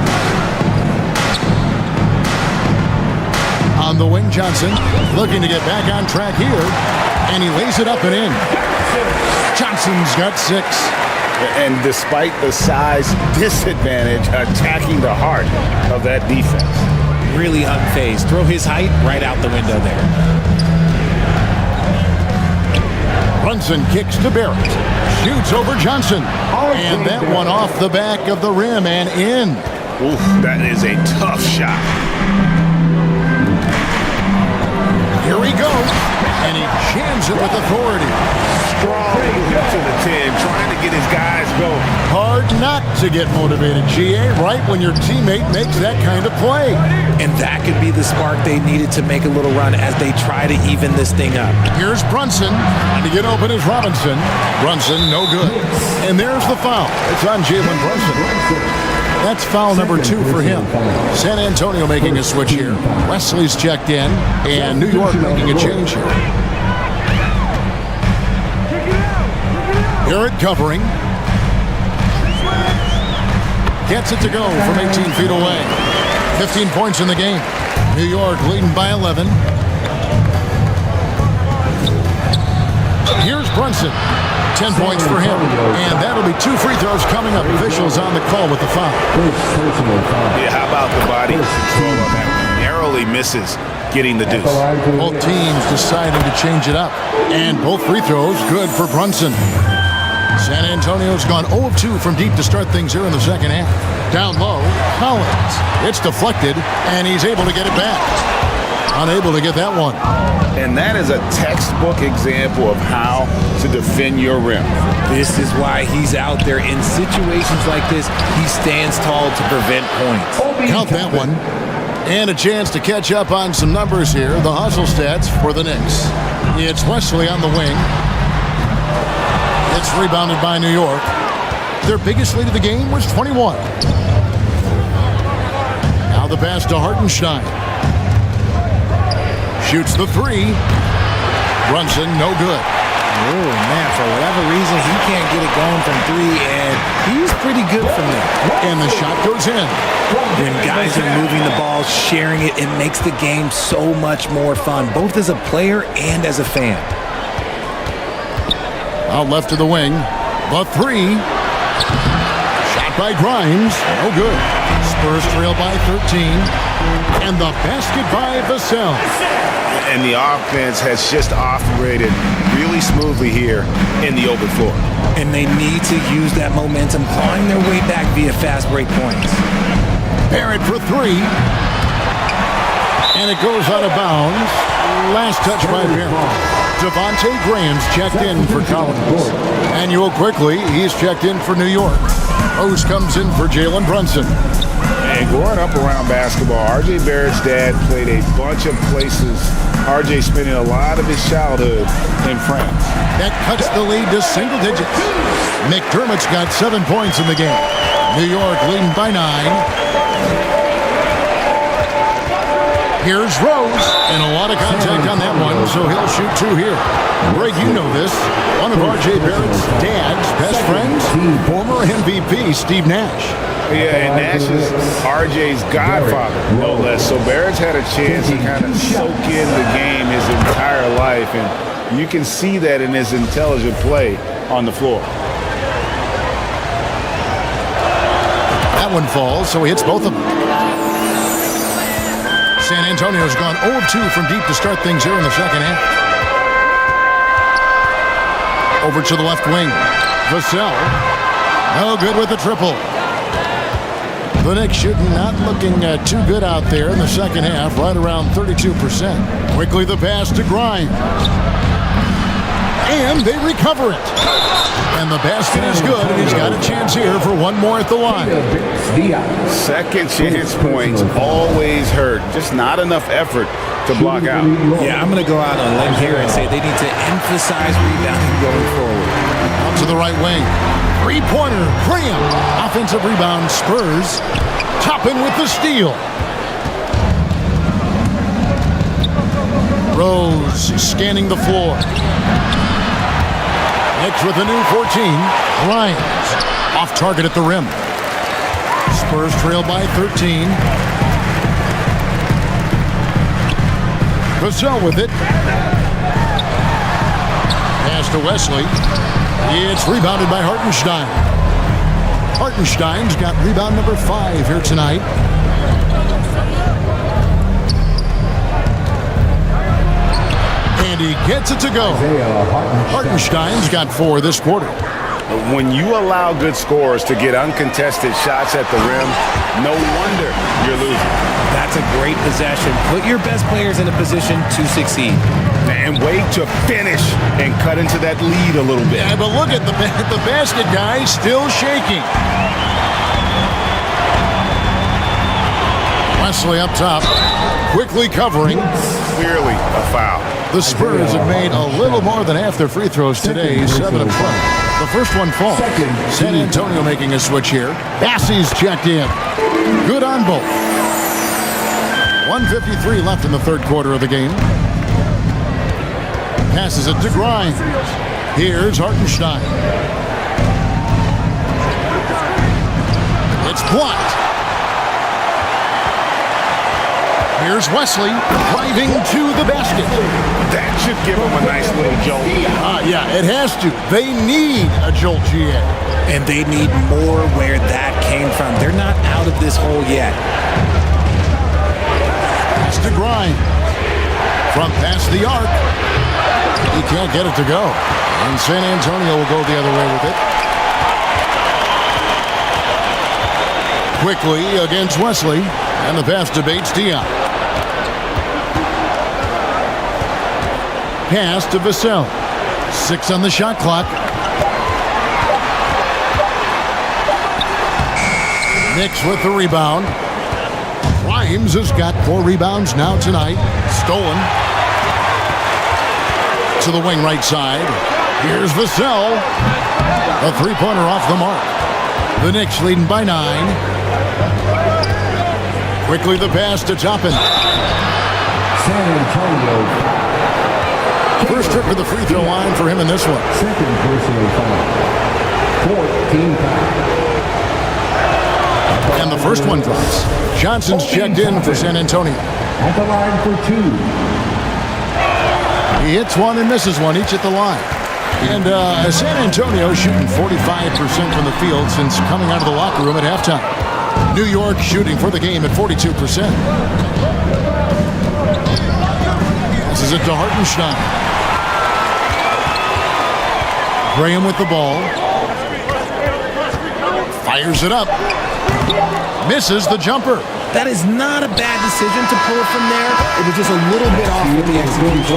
On the wing, Johnson looking to get back on track here. And he lays it up and in. Johnson's got 6. And despite the size disadvantage, attacking the heart of that defense. Really unfazed. Throw his height right out the window there. Brunson kicks to Barrett. Shoots over Johnson. And that one off the back of the rim and in. Oof, that is a tough shot. Here he goes. And he jams it with authority. Strong to the 10, trying to get his guys going. hard not to get motivated, GA, right when your teammate makes that kind of play. And that could be the spark they needed to make a little run as they try to even this thing up. Here's Brunson. Trying to get open is Robinson. Brunson, no good. And there's the foul. It's on Jalen Brunson. That's foul number 2 for him. San Antonio making a switch here. Wesley's checked in, and New York making a change here. Garrett covering. Gets it to go from 18 feet away. 15 points in the game. New York leading by 11. Here's Brunson. 10 points for him. And that'll be 2 free throws coming up. Officials on the call with the foul. Yeah, how about the body control on that one? Narrowly misses getting the deuce. Both teams deciding to change it up. And both free throws good for Brunson. San Antonio's gone 0 of 2 from deep to start things here in the second half. Down low, Collins. It's deflected, and he's able to get it back. Unable to get that one. And that is a textbook example of how to defend your rim. This is why he's out there in situations like this. He stands tall to prevent points. Count that one. And a chance to catch up on some numbers here. The hustle stats for the Knicks. It's Wesley on the wing. It's rebounded by New York. Their biggest lead of the game was 21. Now the pass to Hartenstein. Shoots the 3. Brunson, no good. Oh, man, for whatever reason, he can't get it going from 3, and he's pretty good from there. And the shot goes in. When guys are moving the ball, sharing it, it makes the game so much more fun, both as a player and as a fan. Out left to the wing. The 3. Shot by Grimes. No good. Spurs trail by 13. And the basket by Vassell. And the offense has just operated really smoothly here in the open floor. And they need to use that momentum, clawing their way back via fast break points. Barrett for 3. And it goes out of bounds. Last touch by Barrett. Devontae Graham's checked in for Collins. Manuel quickly, he's checked in for New York. Rose comes in for Jalen Brunson. And growing up around basketball, R.J. Barrett's dad played a bunch of places. R.J. spending a lot of his childhood in France. That cuts the lead to single digits. McDermott's got 7 points in the game. New York leading by 9. Here's Rose, and a lot of contact on that one, so he'll shoot 2 here. Greg, you know this. One of R.J. Barrett's dad's best friends, former MVP Steve Nash. Yeah, and Nash is R.J.'s godfather, no less. So Barrett's had a chance to kind of soak in the game his entire life, and you can see that in his intelligent play on the floor. That one falls, so he hits both of them. San Antonio's gone 0 of 2 from deep to start things here in the second half. Over to the left wing. Vassell. No good with the triple. The Knicks shooting not looking too good out there in the second half, right around 32%. Quickly the pass to Grimes. And they recover it. And the basket is good, and he's got a chance here for one more at the line. Second chance points always hurt. Just not enough effort to block out. Yeah, I'm going to go out on a limb here and say they need to emphasize rebounding going forward. Out to the right wing. 3-pointer, Graham. Offensive rebound, Spurs. Toppin with the steal. Rose scanning the floor. Next with a new 14. Grimes off target at the rim. Spurs trail by 13. Vassell with it. Pass to Wesley. It's rebounded by Hartenstein. Hartenstein's got rebound number 5 here tonight. And he gets it to go. Hartenstein's got 4 this quarter. When you allow good scorers to get uncontested shots at the rim, no wonder you're losing. That's a great possession. Put your best players in a position to succeed. And wait to finish and cut into that lead a little bit. Yeah, but look at the basket guy still shaking. Wesley up top, quickly covering. Clearly a foul. The Spurs have made a little more than half their free throws today, 7 of 12. The first one falls. San Antonio making a switch here. Bassey's checked in. Good on both. 1:53 left in the third quarter of the game. Passes it to Grimes. Here's Hartenstein. It's blocked. Here's Wesley driving to the basket. That should give them a nice little jolt. Yeah, it has to. They need a jolt, GA. And they need more where that came from. They're not out of this hole yet. Pass to Grimes. From past the arc. He can't get it to go. And San Antonio will go the other way with it. Quickly against Wesley. And the pass to Bates-Diop. Pass to Vassell. 6 on the shot clock. Knicks with the rebound. Grimes has got 4 rebounds now tonight. Stolen. To the wing right side. Here's Vassell. A three-pointer off the mark. The Knicks leading by 9. Quickly the pass to Toppin. San Antonio. First trip to the free throw line for him in this one. Second personal foul. 14 fouls. And the first one drops. Johnson's checked in for San Antonio. At the line for 2. He hits one and misses one, each at the line. And San Antonio shooting 45% from the field since coming out of the locker room at halftime. New York shooting for the game at 42%. Passes it to Hartenstein. Graham with the ball. Fires it up. Misses the jumper. That is not a bad decision to pull it from there. It was just a little bit off with the execution.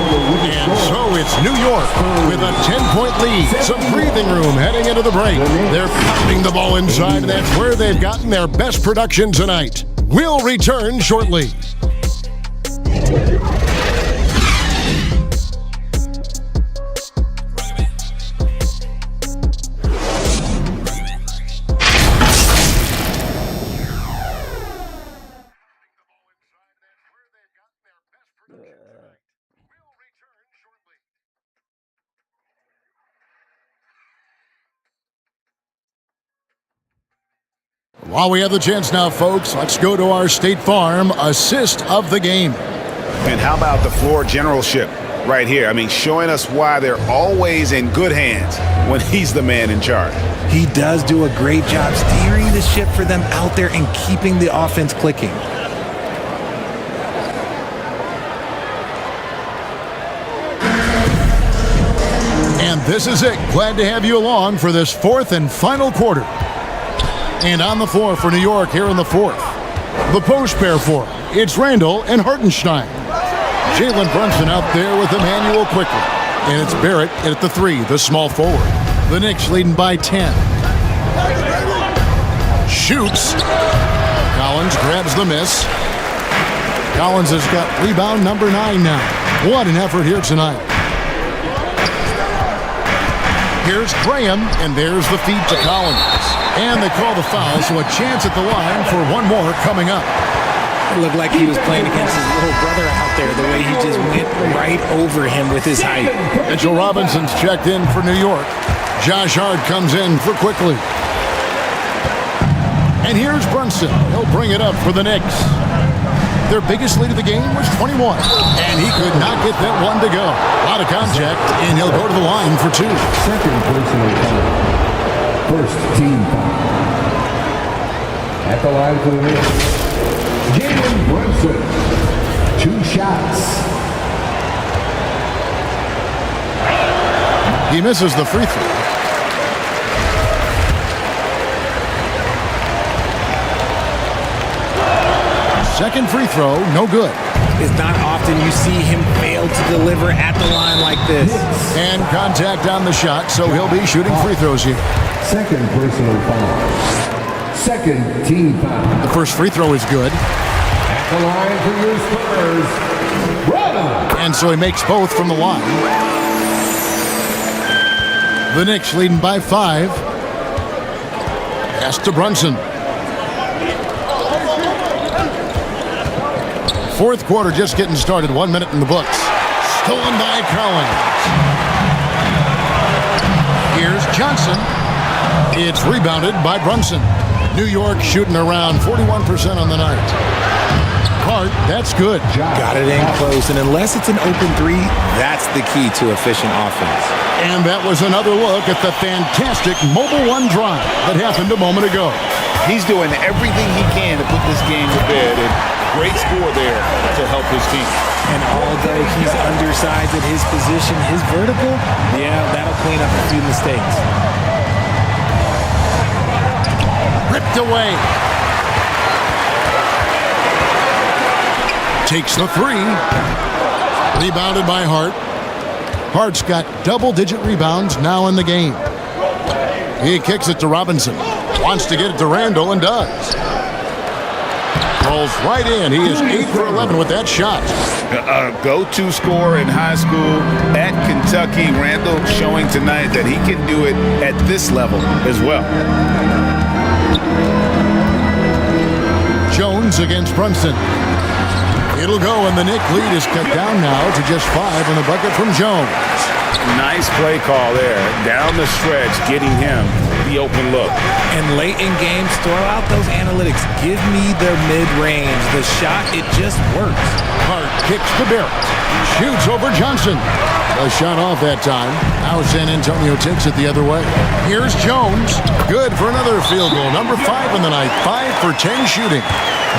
And so it's New York with a 10-point lead. Some breathing room heading into the break. They're pounding the ball inside, and that's where they've gotten their best production tonight. We'll return shortly. While we have the chance now, folks, let's go to our State Farm assist of the game. And how about the floor generalship right here? I mean, showing us why they're always in good hands when he's the man in charge. He does do a great job steering the ship for them out there and keeping the offense clicking. And this is it. Glad to have you along for this fourth and final quarter. And on the floor for New York here in the fourth. The post pair for him. It's Randall and Hartenstein. Jalen Brunson out there with Emmanuel quickly. And it's Barrett at the 3, the small forward. The Knicks leading by 10. Shoots. Collins grabs the miss. Collins has got rebound number 9 now. What an effort here tonight. Here's Graham, and there's the feed to Collins. And they call the foul, so a chance at the line for one more coming up. It looked like he was playing against his little brother out there, the way he just went right over him with his height. Mitchell Robinson's checked in for New York. Josh Hart comes in for Quickly. And here's Brunson. He'll bring it up for the Knicks. Their biggest lead of the game was 21. And he could not get that one to go. A lot of contact, and he'll go to the line for 2. Second personal foul. First team foul. At the line for the Knicks, Jalen Brunson. 2 shots. He misses the free throw. Second free throw, no good. It's not often you see him fail to deliver at the line like this. And contact on the shot, so he'll be shooting free throws here. Second personal foul. Second team foul. The first free throw is good. At the line for your Spurs, Brother. And so he makes both from the line. The Knicks leading by 5. Pass to Brunson. Fourth quarter just getting started. 1 minute in the books. Stolen by Collins. Here's Johnson. It's rebounded by Brunson. New York shooting around 41% on the night. Hart, that's good. Got it in close, and unless it's an open three, that's the key to efficient offense. And that was another look at the fantastic mobile one drive that happened a moment ago. He's doing everything he can to put this game to bed, and great score there to help his team. And although he's undersized at his position, his vertical, yeah, that'll clean up a few mistakes. Ripped away. Takes the three. Rebounded by Hart. Hart's got double-digit rebounds now in the game. He kicks it to Robinson. Wants to get it to Randall and does. Rolls right in. He is 8 for 11 with that shot. Go-to scorer in high school at Kentucky. Randall showing tonight that he can do it at this level as well. Jones against Brunson. It'll go, and the Knick lead is cut down now to just 5 on the bucket from Jones. Nice play call there. Down the stretch, getting him the open look. And late in games, throw out those analytics. Give me the mid-range. The shot, it just works. Hart kicks to Barrett. Shoots over Johnson. A shot off that time. Now San Antonio takes it the other way. Here's Jones. Good for another field goal. Number 5 in the night. 5 for 10 shooting.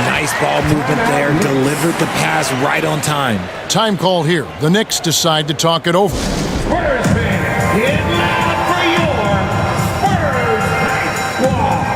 Nice ball movement there. Delivered the pass right on time. Time call here. The Knicks decide to talk it over. Spurs fans, get loud for your Spurs Night Squad.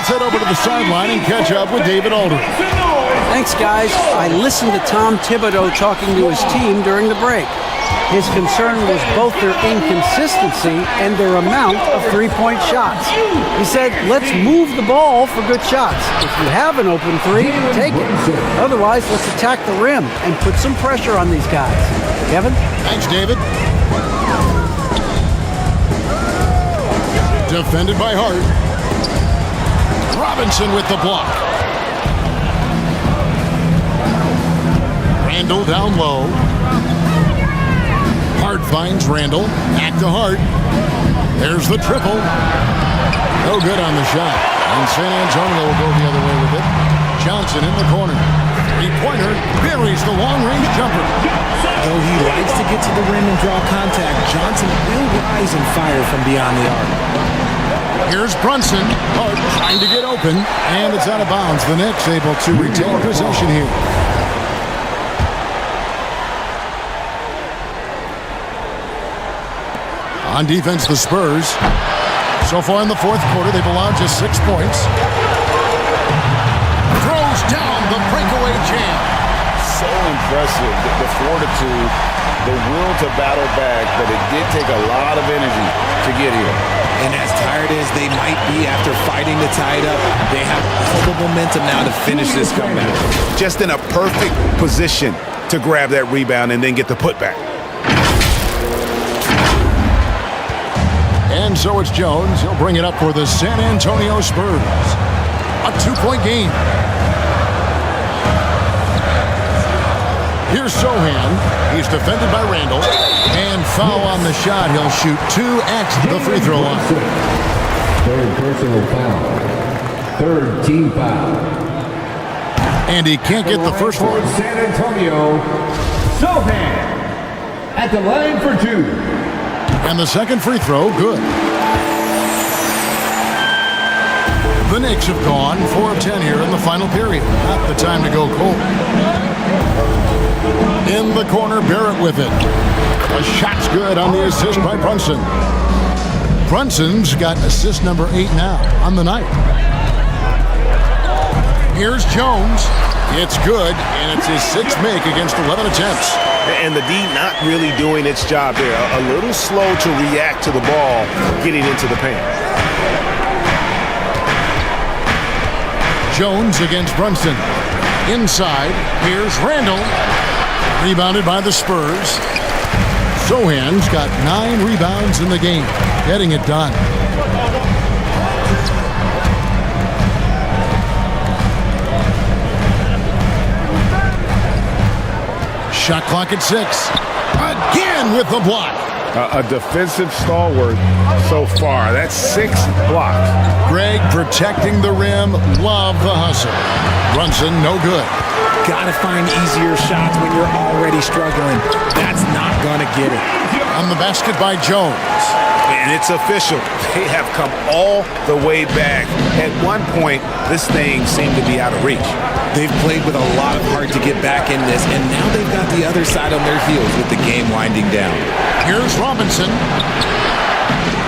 Head over to the sideline and catch up with David Aldridge. Thanks, guys. I listened to Tom Thibodeau talking to his team during the break. His concern was both their inconsistency and their amount of three-point shots. He said, let's move the ball for good shots. If you have an open three, take it. Otherwise, let's attack the rim and put some pressure on these guys. Kevin? Thanks, David. Defended by Hart. Robinson with the block. Randall down low. Hart finds Randall. Back to Hart. There's the triple. No good on the shot. And San Antonio will go the other way with it. Johnson in the corner. Three-pointer buries the long-range jumper. Though he likes to get to the rim and draw contact, Johnson will rise and fire from beyond the arc. Here's Brunson. Hart trying to get open, and it's out of bounds. The Knicks able to retain possession here. On defense, the Spurs. So far in the fourth quarter, they've allowed just 6 points. Throws down the breakaway jam. So impressive, the fortitude, the will to battle back, but it did take a lot of energy to get here. And as tired it is they might be after fighting to tie it up. They have all the momentum now to finish this comeback. Just in a perfect position to grab that rebound and then get the putback. And so it's Jones. He'll bring it up for the San Antonio Spurs. A 2-point game. Here's Sohan. He's defended by Randall. And foul on the shot. He'll shoot 2 at the free throw line. Third personal foul. Third team foul. And he can't get the first one. San Antonio, Sohan at the line for 2. And the second free throw, good. The Knicks have gone 4 of 10 here in the final period. Not the time to go cold. In the corner, Barrett with it. A shot's good on the assist by Brunson. Brunson's got assist number 8 now on the night. Here's Jones. It's good, and it's his 6th make against 11 attempts. And the D not really doing its job there. A little slow to react to the ball getting into the paint. Jones against Brunson. Inside, here's Randall. Rebounded by the Spurs. Sohan's got 9 rebounds in the game, getting it done. Shot clock at 6. Again with the block. A defensive stalwart so far. That's 6 blocks. Greg protecting the rim. Love the hustle. Brunson, no good. Gotta find easier shots when you're already struggling. That's not gonna get it. On the basket by Jones. And it's official. They have come all the way back. At one point, this thing seemed to be out of reach. They've played with a lot of heart to get back in this, and now they've got the other side on their heels with the game winding down. Here's Robinson.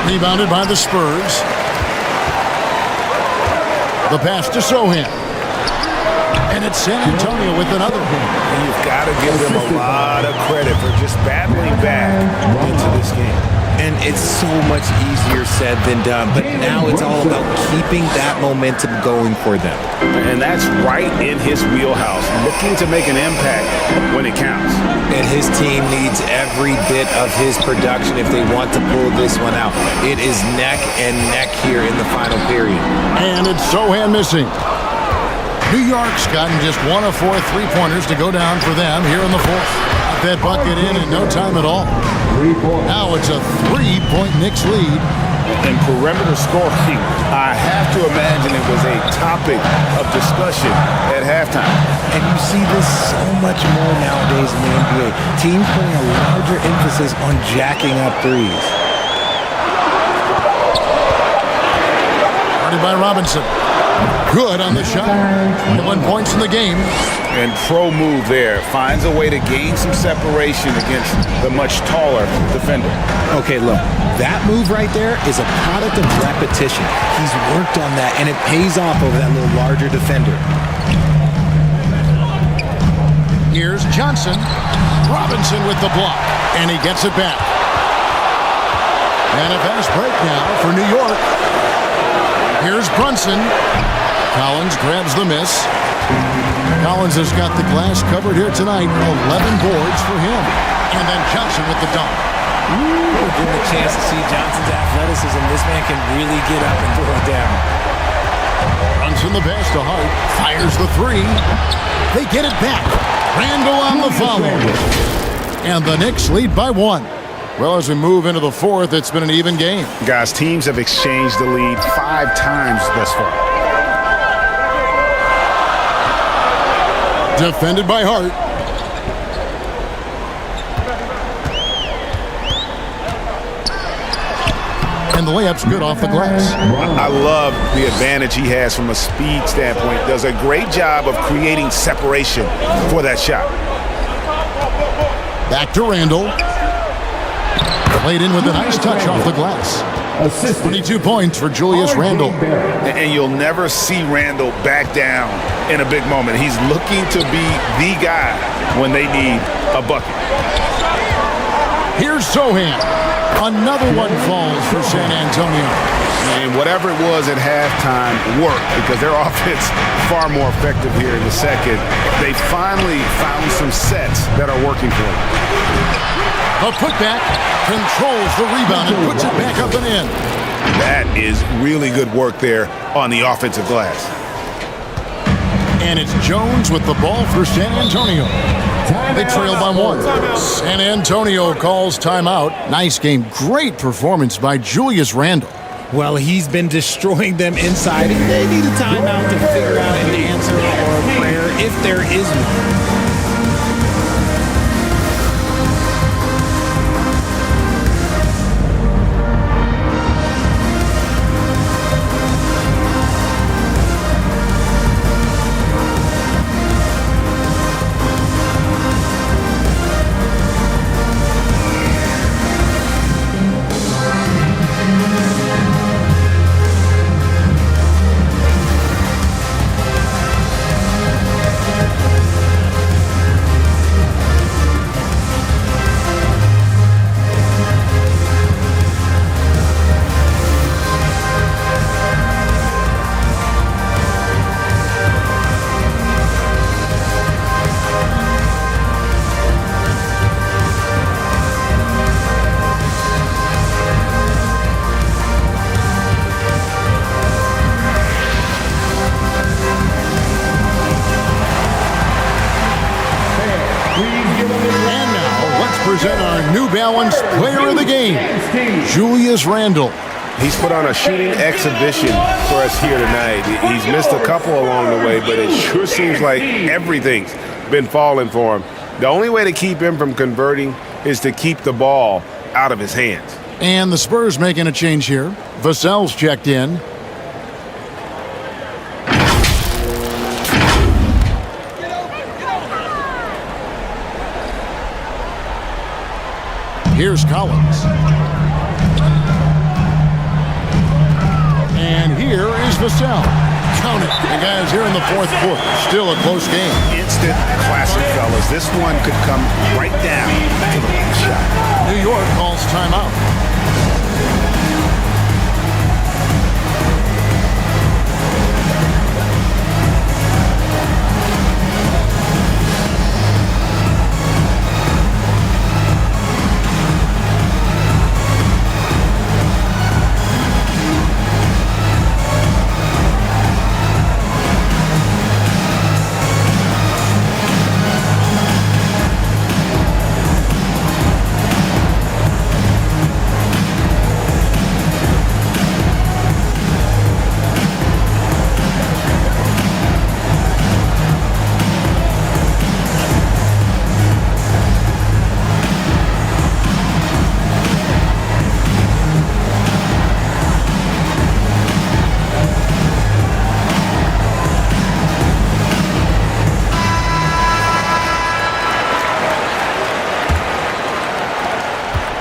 Rebounded by the Spurs. The pass to Sohan. And it's San Antonio with another one. And you've got to give them a lot of credit for just battling back into this game. And it's so much easier said than done, but now it's all about keeping that momentum going for them. And that's right in his wheelhouse, looking to make an impact when it counts. And his team needs every bit of his production if they want to pull this one out. It is neck and neck here in the final period. And it's Sohan missing. New York's gotten just 1 of 4 3-pointers to go down for them here in the 4th. That bucket in no time at all. Now it's a 3-point Knicks lead. And perimeter scoring, I have to imagine it was a topic of discussion at halftime. And you see this so much more nowadays in the NBA. Teams putting a larger emphasis on jacking up threes. Guarded by Robinson. Good on the shot. 21 points in the game. And pro move there. Finds a way to gain some separation against the much taller defender. Okay, look. That move right there is a product of repetition. He's worked on that, and it pays off over that little larger defender. Here's Johnson. Robinson with the block. And he gets it back. And a fast break now for New York. Here's Brunson. Collins grabs the miss. Collins has got the glass covered here tonight. 11 boards for him. And then Johnson with the dunk. Ooh, given a chance to see Johnson's athleticism, this man can really get up and throw it down. Brunson the pass to Hart. Fires the 3. They get it back. Randall on the follow. And the Knicks lead by 1. Well, as we move into the 4th, it's been an even game. Guys, teams have exchanged the lead 5 times thus far. Defended by Hart. And the layup's good off the glass. I love the advantage he has from a speed standpoint. Does a great job of creating separation for that shot. Back to Randall. Played in with a nice touch off the glass. 22 points for Julius Randle. And you'll never see Randle back down in a big moment. He's looking to be the guy when they need a bucket. Here's Sohan. Another one falls for San Antonio. And whatever it was at halftime worked because their offense far more effective here in the second. They finally found some sets that are working for them. A putback controls the rebound and puts it back up and in. That is really good work there on the offensive glass. And it's Jones with the ball for San Antonio. They trail by one. San Antonio calls timeout. Nice game. Great performance by Julius Randle. Well, he's been destroying them inside, and they need a timeout to figure out an answer or a prayer if there is one. Present our New Balance Player of the Game, Julius Randle. He's put on a shooting exhibition for us here tonight. He's missed a couple along the way, but it sure seems like everything's been falling for him. The only way to keep him from converting is to keep the ball out of his hands. And the Spurs making a change here. Vassell's checked in. Here's Collins. And here is Vassell. Count it. The guys here in the fourth quarter. Still a close game. Instant classic, fellas. This one could come right down to the last shot. New York calls timeout.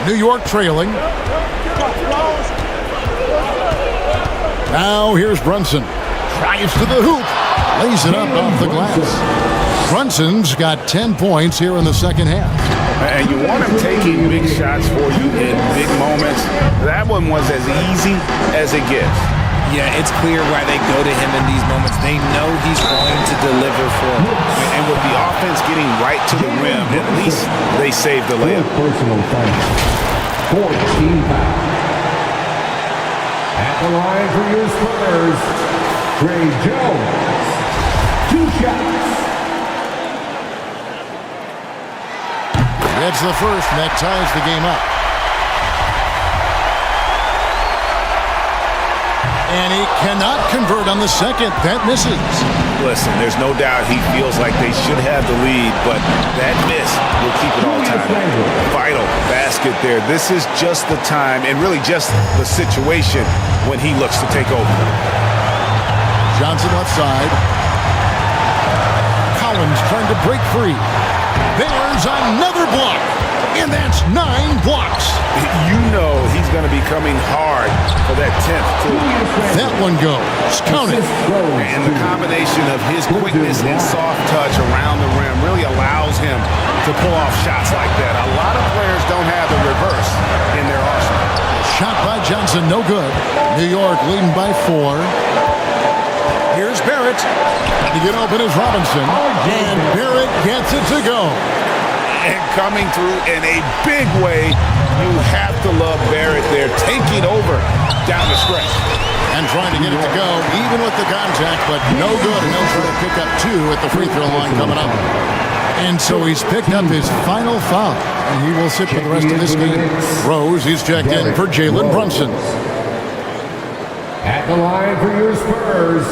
New York trailing. Now here's Brunson. Drives to the hoop. Lays it up off the glass. Brunson's got 10 points here in the second half. And you want him taking big shots for you in big moments. That one was as easy as it gets. Yeah, it's clear why they go to him in these moments. They know he's going to deliver for them. And with the offense getting right to the rim, at least they saved the layup. Personal foul. 14 foul. At the line for your Spurs, Trey Jones. 2 shots. That's the first, and that ties the game up. And he cannot convert on the second. That misses. Listen, there's no doubt he feels like they should have the lead, but that miss will keep it all time. Vital basket there. This is just the time, and really just the situation when he looks to take over. Johnson left side. Collins trying to break free. There's another block. And that's 9 blocks. You know he's going to be coming hard for that 10th, too. That one goes. Count it. And the combination of his quickness and soft touch around the rim really allows him to pull off shots like that. A lot of players don't have the reverse in their arsenal. Shot by Johnson, no good. New York leading by 4. Here's Barrett. To get open is Robinson. And Barrett gets it to go. And coming through in a big way, you have to love Barrett there, taking over down the stretch. And trying to get it to go, even with the contact, but no good. And he'll try to pick up 2 at the free throw line coming up. And so he's picked up his final foul, and he will sit for the rest of this game. Rose, he's checked in for Jalen Brunson. At the line for your Spurs,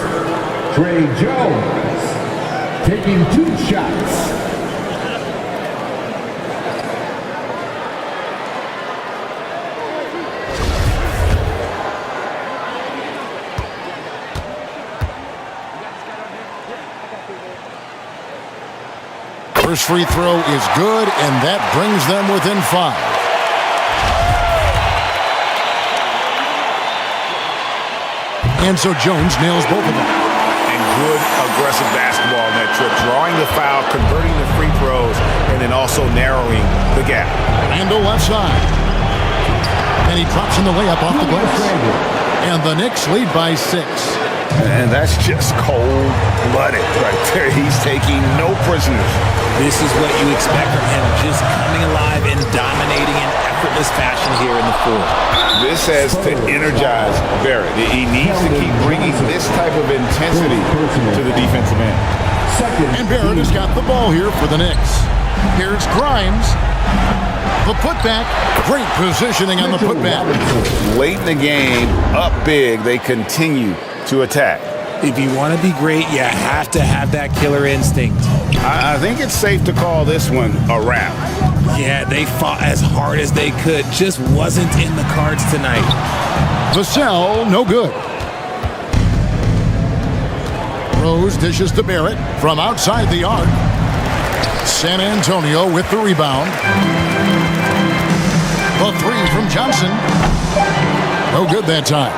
Trey Jones, taking 2 shots. First free throw is good, and that brings them within 5. And so Jones nails both of them. And good aggressive basketball on that trip, drawing the foul, converting the free throws, and then also narrowing the gap. Randall left side. And he drops in the layup off the glass. And the Knicks lead by 6. And that's just cold-blooded right there. He's taking no prisoners. This is what you expect from him, just coming alive and dominating in effortless fashion here in the fourth. This has to energize Barrett. He needs to keep bringing this type of intensity to the defensive end. And Barrett has got the ball here for the Knicks. Here's Grimes. The putback. Great positioning on the putback. Late in the game, up big, they continue to attack. If you want to be great, you have to have that killer instinct. I think it's safe to call this one a wrap. Yeah, they fought as hard as they could. Just wasn't in the cards tonight. Vassell, no good. Rose dishes to Barrett from outside the arc. San Antonio with the rebound. The 3 from Johnson. No good that time.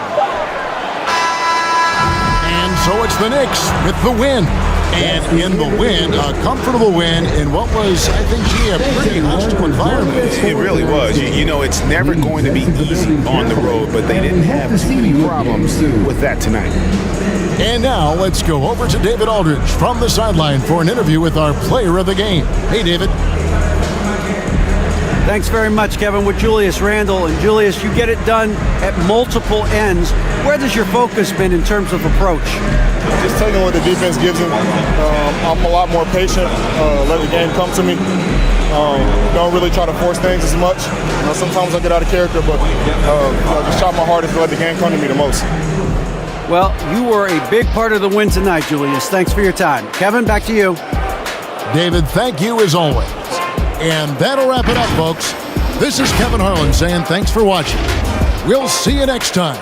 And so it's the Knicks with the win. And in the win, a comfortable win in what was, I think, a pretty hostile environment. It really was. You know, it's never going to be easy on the road, but they didn't have too many problems with that tonight. And now let's go over to David Aldridge from the sideline for an interview with our player of the game. Hey, David. Thanks very much, Kevin, with Julius Randle. And Julius, you get it done at multiple ends. Where has your focus been in terms of approach? Just taking what the defense gives him. I'm a lot more patient, let the game come to me. Don't really try to force things as much. Sometimes I get out of character, but just try my hardest to let the game come to me the most. Well, you were a big part of the win tonight, Julius. Thanks for your time. Kevin, back to you. David, thank you as always. And that'll wrap it up, folks. This is Kevin Harlan saying thanks for watching. We'll see you next time.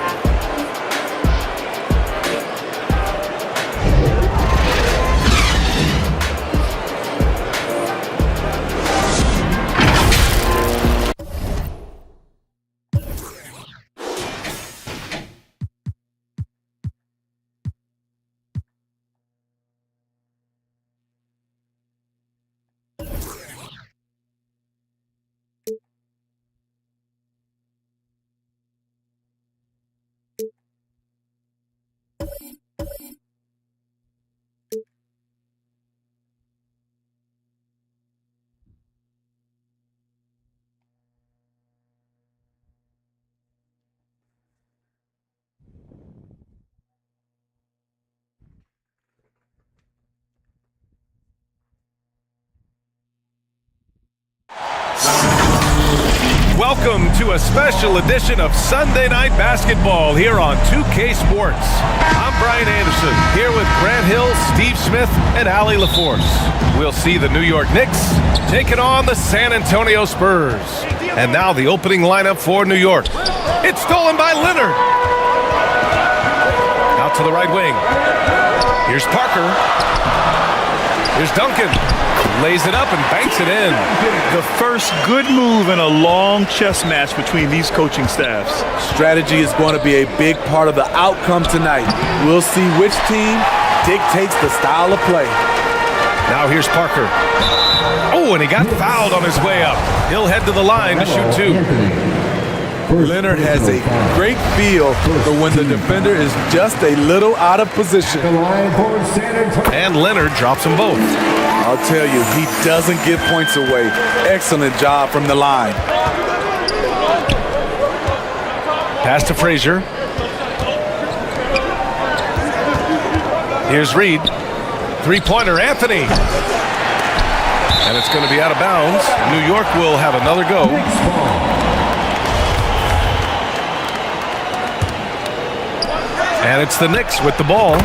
Welcome to a special edition of Sunday Night Basketball here on 2K Sports. I'm Brian Anderson, here with Grant Hill, Steve Smith, and Allie LaForce. We'll see the New York Knicks taking on the San Antonio Spurs. And now the opening lineup for New York. It's stolen by Leonard. Out to the right wing. Here's Parker. Here's Duncan. Lays it up and banks it in. The first good move in a long chess match between these coaching staffs. Strategy is going to be a big part of the outcome tonight. We'll see which team dictates the style of play. Now here's Parker. Oh, and he got fouled on his way up. He'll head to the line to shoot two. Leonard has a great feel for when the defender is just a little out of position. And Leonard drops them both. I'll tell you, he doesn't give points away. Excellent job from the line. Pass to Frazier. Here's Reed. Three-pointer, Anthony. And it's going to be out of bounds. New York will have another go. And it's the Knicks with the ball.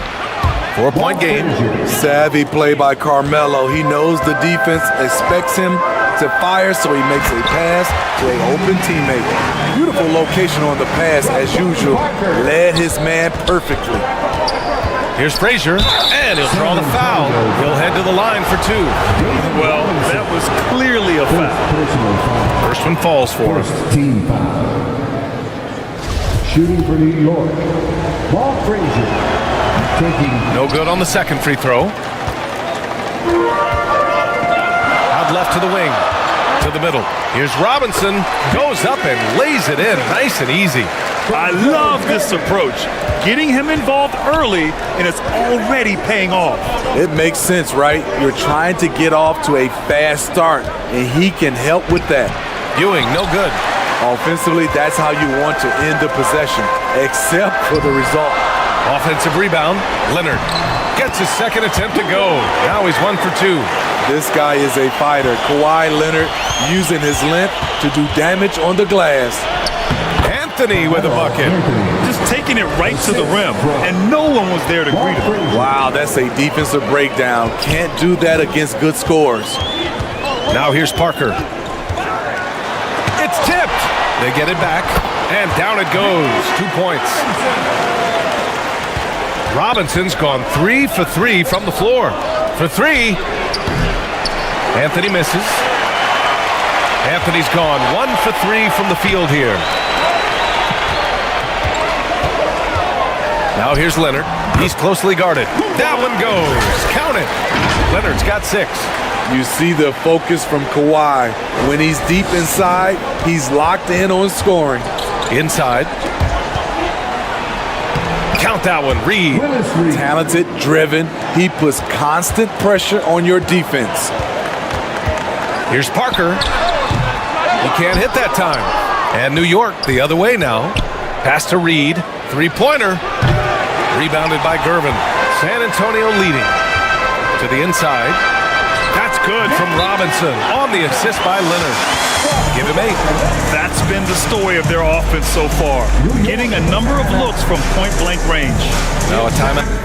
4-point game. Savvy play by Carmelo. He knows the defense expects him to fire, so he makes a pass to an open teammate. Beautiful location on the pass, as usual. Led his man perfectly. Here's Frazier, and he'll draw the foul. He'll head to the line for two. Well, that was clearly a foul. First one falls for him. Team foul. Shooting for New York. Ball Frazier. No good on the second free throw. Out left to the wing. To the middle. Here's Robinson. Goes up and lays it in. Nice and easy. I love this approach. Getting him involved early, and it's already paying off. It makes sense, right? You're trying to get off to a fast start, and he can help with that. Ewing, no good. Offensively, that's how you want to end the possession, except for the result. Offensive rebound. Leonard gets his second attempt to go. Now he's 1 for 2. This guy is a fighter. Kawhi Leonard using his length to do damage on the glass. Anthony with a bucket. Just taking it right to the rim, and no one was there to greet him. Wow, that's a defensive breakdown. Can't do that against good scores. Now here's Parker. It's tipped. They get it back, and down it goes. 2 points. Robinson's gone 3 for 3 from the floor. For 3. Anthony misses. Anthony's gone 1 for 3 from the field here. Now here's Leonard. He's closely guarded. That one goes. Count it. Leonard's got 6. You see the focus from Kawhi. When he's deep inside, he's locked in on scoring. Inside. Count that one. Reed. Talented, driven. He puts constant pressure on your defense. Here's Parker. He can't hit that time. And New York the other way now. Pass to Reed. Three-pointer. Rebounded by Gervin. San Antonio leading. To the inside. That's good from Robinson. On the assist by Leonard. Give him 8. That's been the story of their offense so far. Getting a number of looks from point-blank range. Now a timeout.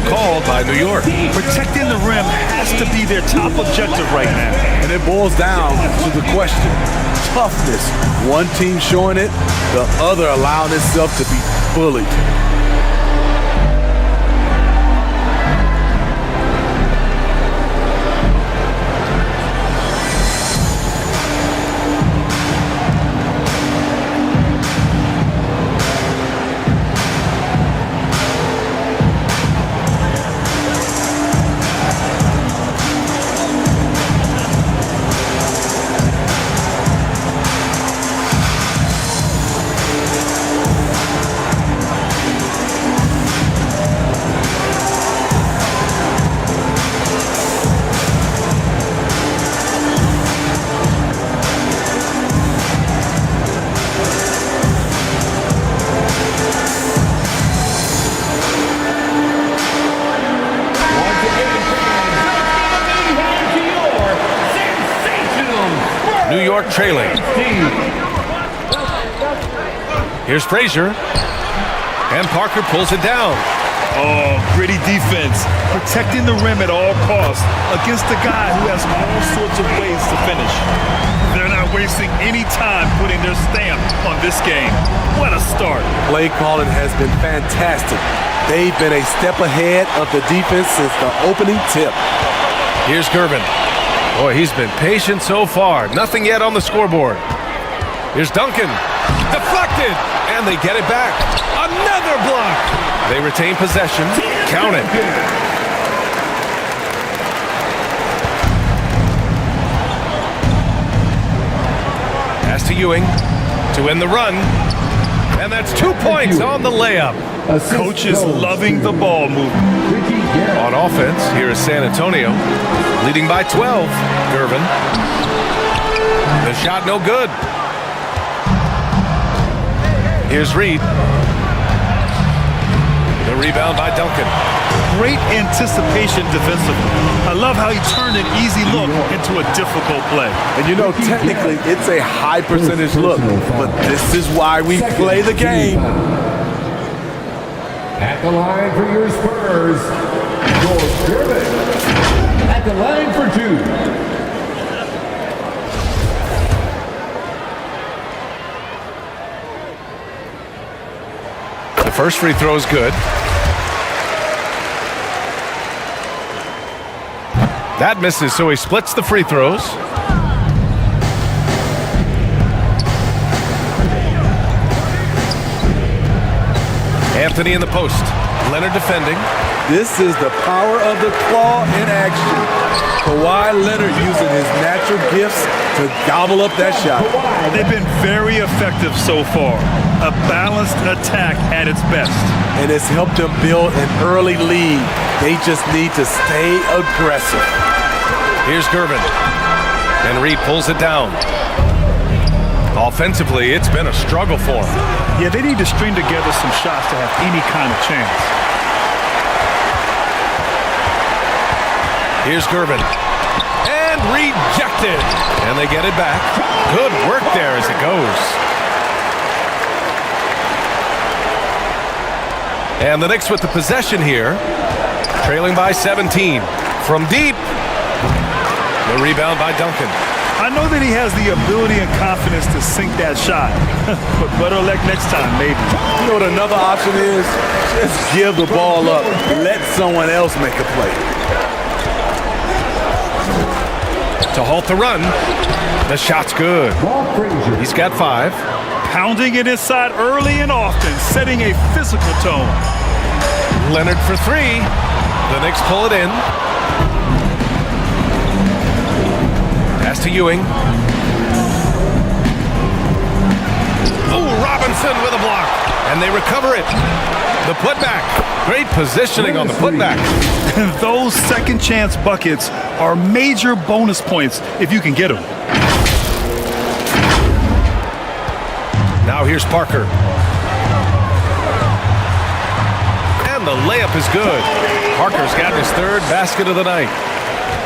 called by New York. Protecting the rim has to be their top objective right now. And it boils down to the question. Toughness. One team showing it, the other allowing itself to be bullied. New York trailing. Here's Frazier. And Parker pulls it down. Oh, gritty defense. Protecting the rim at all costs against a guy who has all sorts of ways to finish. They're not wasting any time putting their stamp on this game. What a start. Play calling has been fantastic. They've been a step ahead of the defense since the opening tip. Here's Gervin. Boy, he's been patient so far. Nothing yet on the scoreboard. Here's Duncan. Deflected. And they get it back. Another block. They retain possession. Count it. Pass to Ewing to win the run. And that's 2 points on the layup. Coach is loving the ball movement. On offense, here is San Antonio, leading by 12. Gervin. The shot no good. Here's Reed. The rebound by Duncan. Great anticipation defensively. I love how he turned an easy look into a difficult play. And you know, technically, it's a high percentage look, but this is why we play the game. At the line for your Spurs, George Gervin. At the line for two. The first free throw is good. That misses, so he splits the free throws. Anthony in the post. Leonard defending. This is the power of the claw in action. Kawhi Leonard using his natural gifts to gobble up that shot. They've been very effective so far. A balanced attack at its best. And it's helped them build an early lead. They just need to stay aggressive. Here's Gervin. And Reed pulls it down. Offensively, it's been a struggle for them. Yeah, they need to string together some shots to have any kind of chance. Here's Gervin. And rejected. And they get it back. Good work there as it goes. And the Knicks with the possession here. Trailing by 17. From deep. The rebound by Duncan. I know that he has the ability and confidence to sink that shot. But better luck next time, maybe. You know what another option is? Just give the ball up. Let someone else make a play. To halt the run. The shot's good. He's got 5. Pounding it inside early and often, setting a physical tone. Leonard for 3. The Knicks pull it in. Pass to Ewing. Oh, Robinson with a block. And they recover it. The putback. Great positioning on the putback. Those second chance buckets are major bonus points if you can get them. Now here's Parker. And the layup is good. Parker's got his 3rd basket of the night.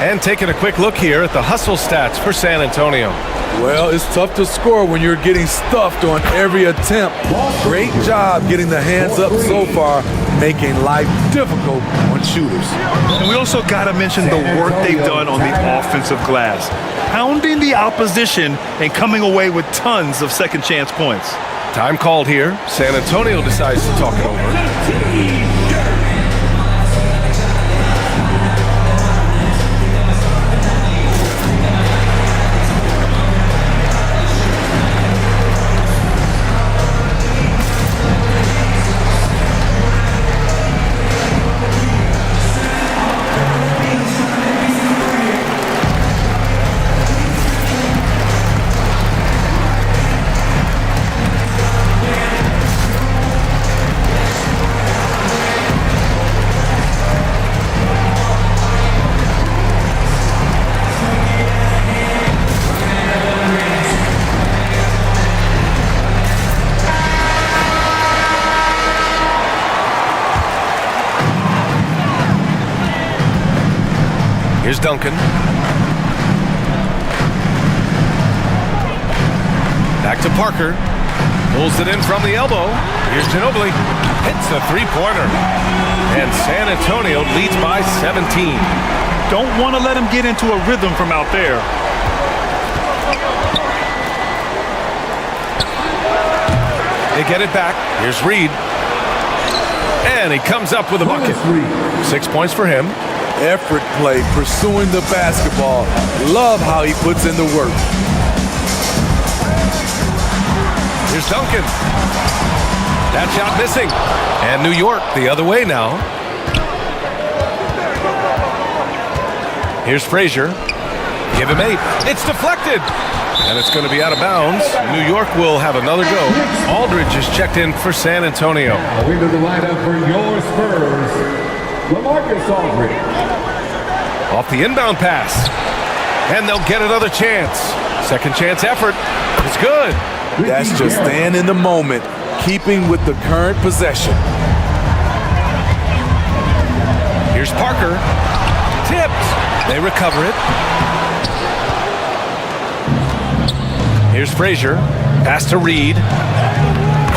And taking a quick look here at the hustle stats for San Antonio. Well, it's tough to score when you're getting stuffed on every attempt. Great job getting the hands up so far. making life difficult on shooters. And we also got to mention the work they've done on the offensive glass, pounding the opposition and coming away with tons of second chance points. Time called here. San Antonio decides to talk it over. Here's Duncan. Back to Parker. Pulls it in from the elbow. Here's Ginobili. Hits a three-pointer. And San Antonio leads by 17. Don't want to let him get into a rhythm from out there. They get it back. Here's Reed. And he comes up with a bucket. 6 points for him. Effort play, pursuing the basketball. Love how he puts in the work. Here's Duncan. That shot missing. And New York the other way now. Here's Frazier. Give him 8. It's deflected. And it's going to be out of bounds. New York will have another go. Aldridge is checked in for San Antonio. Now into the lineup for your Spurs, LaMarcus Aldridge. Off the inbound pass. And they'll get another chance. Second chance effort. It's good. That's just staying in the moment, keeping with the current possession. Here's Parker. Tipped. They recover it. Here's Frazier. Pass to Reed.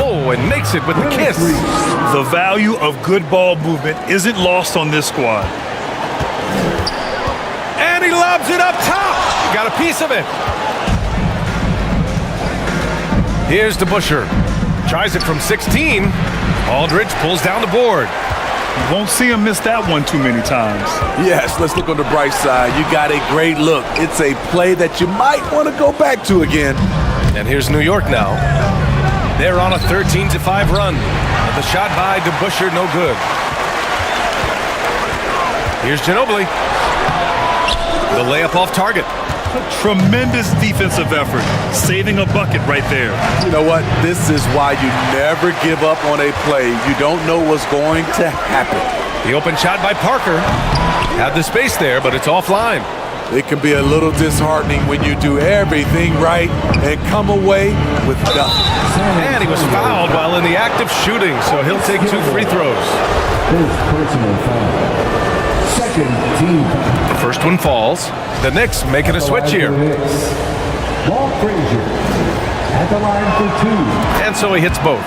Oh, and makes it with the kiss. The value of good ball movement isn't lost on this squad. And he lobs it up top. Got a piece of it. Here's DeBusschere. Tries it from 16. Aldridge pulls down the board. You won't see him miss that one too many times. Yes, let's look on the bright side. You got a great look. It's a play that you might want to go back to again. And here's New York now. They're on a 13-5 run. The shot by DeBusschere, no good. Here's Ginobili. The layup off target. Tremendous defensive effort, saving a bucket right there. You know what? This is why you never give up on a play. You don't know what's going to happen. The open shot by Parker. Had the space there, but it's offline. It can be a little disheartening when you do everything right and come away with nothing. And he was fouled while in the act of shooting, so he'll take 2 free throws. First personal foul. Second team foul. The first one falls. The Knicks making a switch here. Ball Frazier at the line for 2. And so he hits both.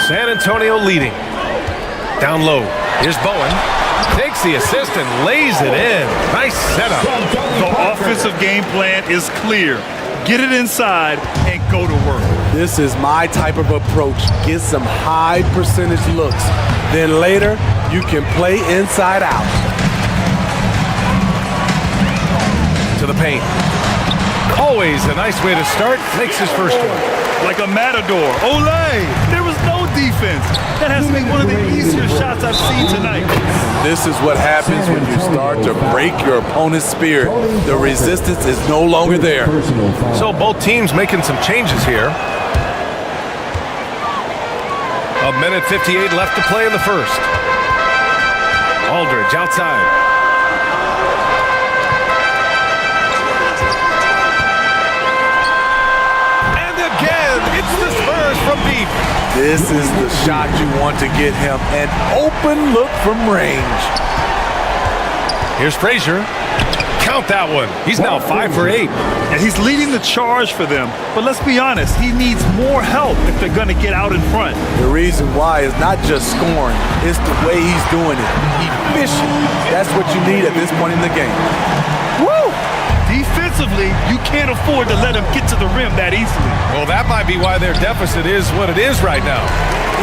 San Antonio leading. Down low. Here's Bowen. Takes the assist and lays it in. Nice setup. The offensive game plan is clear. Get it inside and go to work. This is my type of approach. Get some high percentage looks. Then later, you can play inside out. To the paint. Always a nice way to start. Makes his first one. Like a matador. Olay! There was no defense. That has to be one of the easier shots I've seen tonight. This is what happens when you start to break your opponent's spirit. The resistance is no longer there. So both teams making some changes here. 1:58 left to play in the first. Aldridge outside. And again, it's the Spurs from deep. This is the shot you want to get him. An open look from range. Here's Frazier. Count that one. He's now 5 for 8. And he's leading the charge for them. But let's be honest, he needs more help if they're going to get out in front. The reason why is not just scoring, it's the way he's doing it. Efficient. That's what you need at this point in the game. Woo! Defensively, you can't afford to let him get to the rim that easily. Well, that might be why their deficit is what it is right now.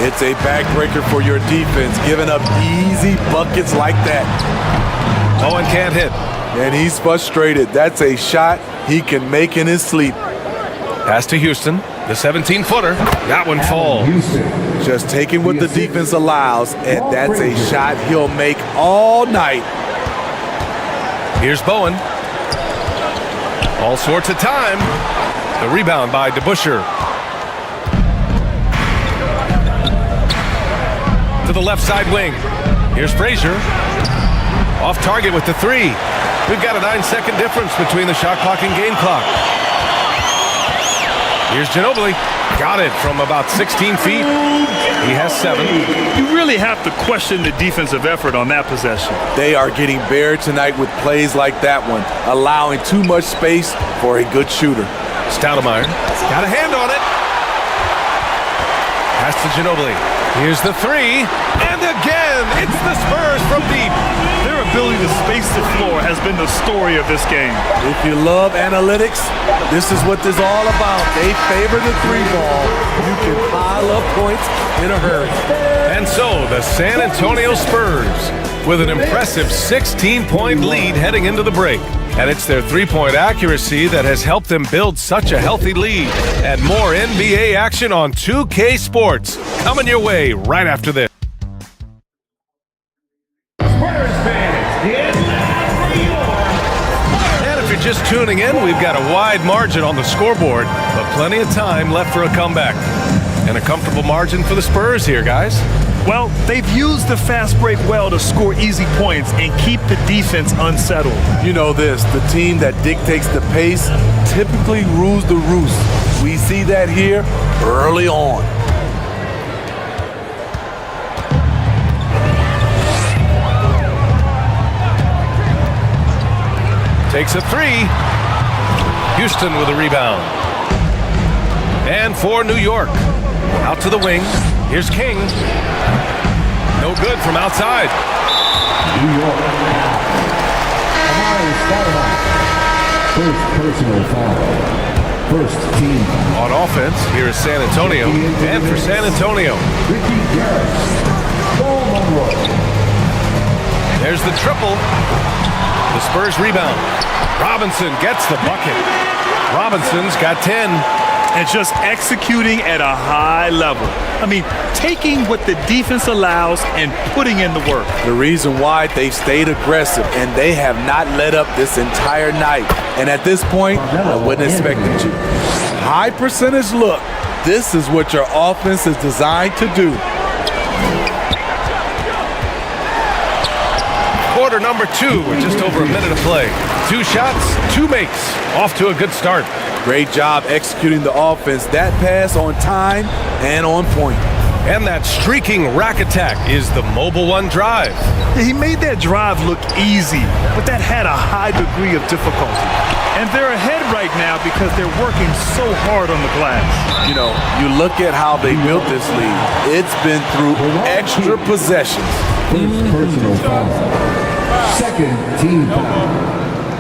It's a backbreaker for your defense, giving up easy buckets like that. Owen can't hit. And he's frustrated. That's a shot he can make in his sleep. Pass to Houston, the 17-footer. That one falls. Just taking what the defense allows, and that's a shot he'll make all night. Here's Bowen. All sorts of time. The rebound by DeBusschere. To the left side wing. Here's Frazier. Off target with the 3. We've got a 9-second difference between the shot clock and game clock. Here's Ginobili. Got it from about 16 feet. He has 7. You really have to question the defensive effort on that possession. They are getting buried tonight with plays like that one, allowing too much space for a good shooter. Stoudemire got a hand on it. Pass to Ginobili. Here's the 3. And again, it's the Spurs from deep. Their ability to space the floor has been the story of this game. If you love analytics, this is what this is all about. They favor the 3 ball. You can pile up points in a hurry. And so the San Antonio Spurs with an impressive 16-point lead heading into the break. And it's their 3-point accuracy that has helped them build such a healthy lead. And more NBA action on 2K Sports coming your way right after this. And if you're just tuning in, we've got a wide margin on the scoreboard, but plenty of time left for a comeback. And a comfortable margin for the Spurs here, guys. Well, they've used the fast break well to score easy points and keep the defense unsettled. You know this, the team that dictates the pace typically rules the roost. We see that here early on. Takes a 3. Houston with a rebound. And for New York. Out to the wing. Here's King. No good from outside. New York. First personal foul. First team. On offense, here is San Antonio. And for San Antonio. There's the triple. The Spurs rebound. Robinson gets the bucket. Robinson's got 10. And just executing at a high level. I mean, taking what the defense allows and putting in the work. The reason why they've stayed aggressive and they have not let up this entire night. And at this point, I wouldn't expect them to. High percentage look. This is what your offense is designed to do. Quarter number 2 with just over a minute of play. 2 shots, 2 makes. Off to a good start. Great job executing the offense. That pass on time and on point. And that streaking rack attack is the Mobile One drive. He made that drive look easy, but that had a high degree of difficulty. And they're ahead right now because they're working so hard on the glass. You know, you look at how they built this lead. It's been through extra possessions. First personal foul. Second team foul.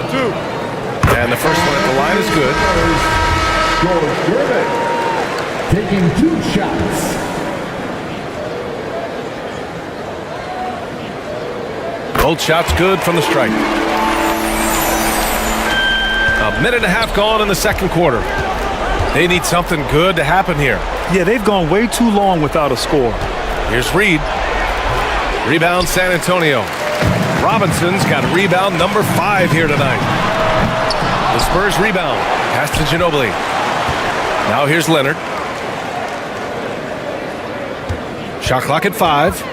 2. And the first one at the line is good. Taking 2 shots. Both shots good from the strike. A minute and a half gone in the second quarter. They need something good to happen here. Yeah, they've gone way too long without a score. Here's Reed. Rebound San Antonio. Robinson's got rebound number 5 here tonight. The Spurs rebound. Pass to Ginobili. Now here's Leonard. Shot clock at 5.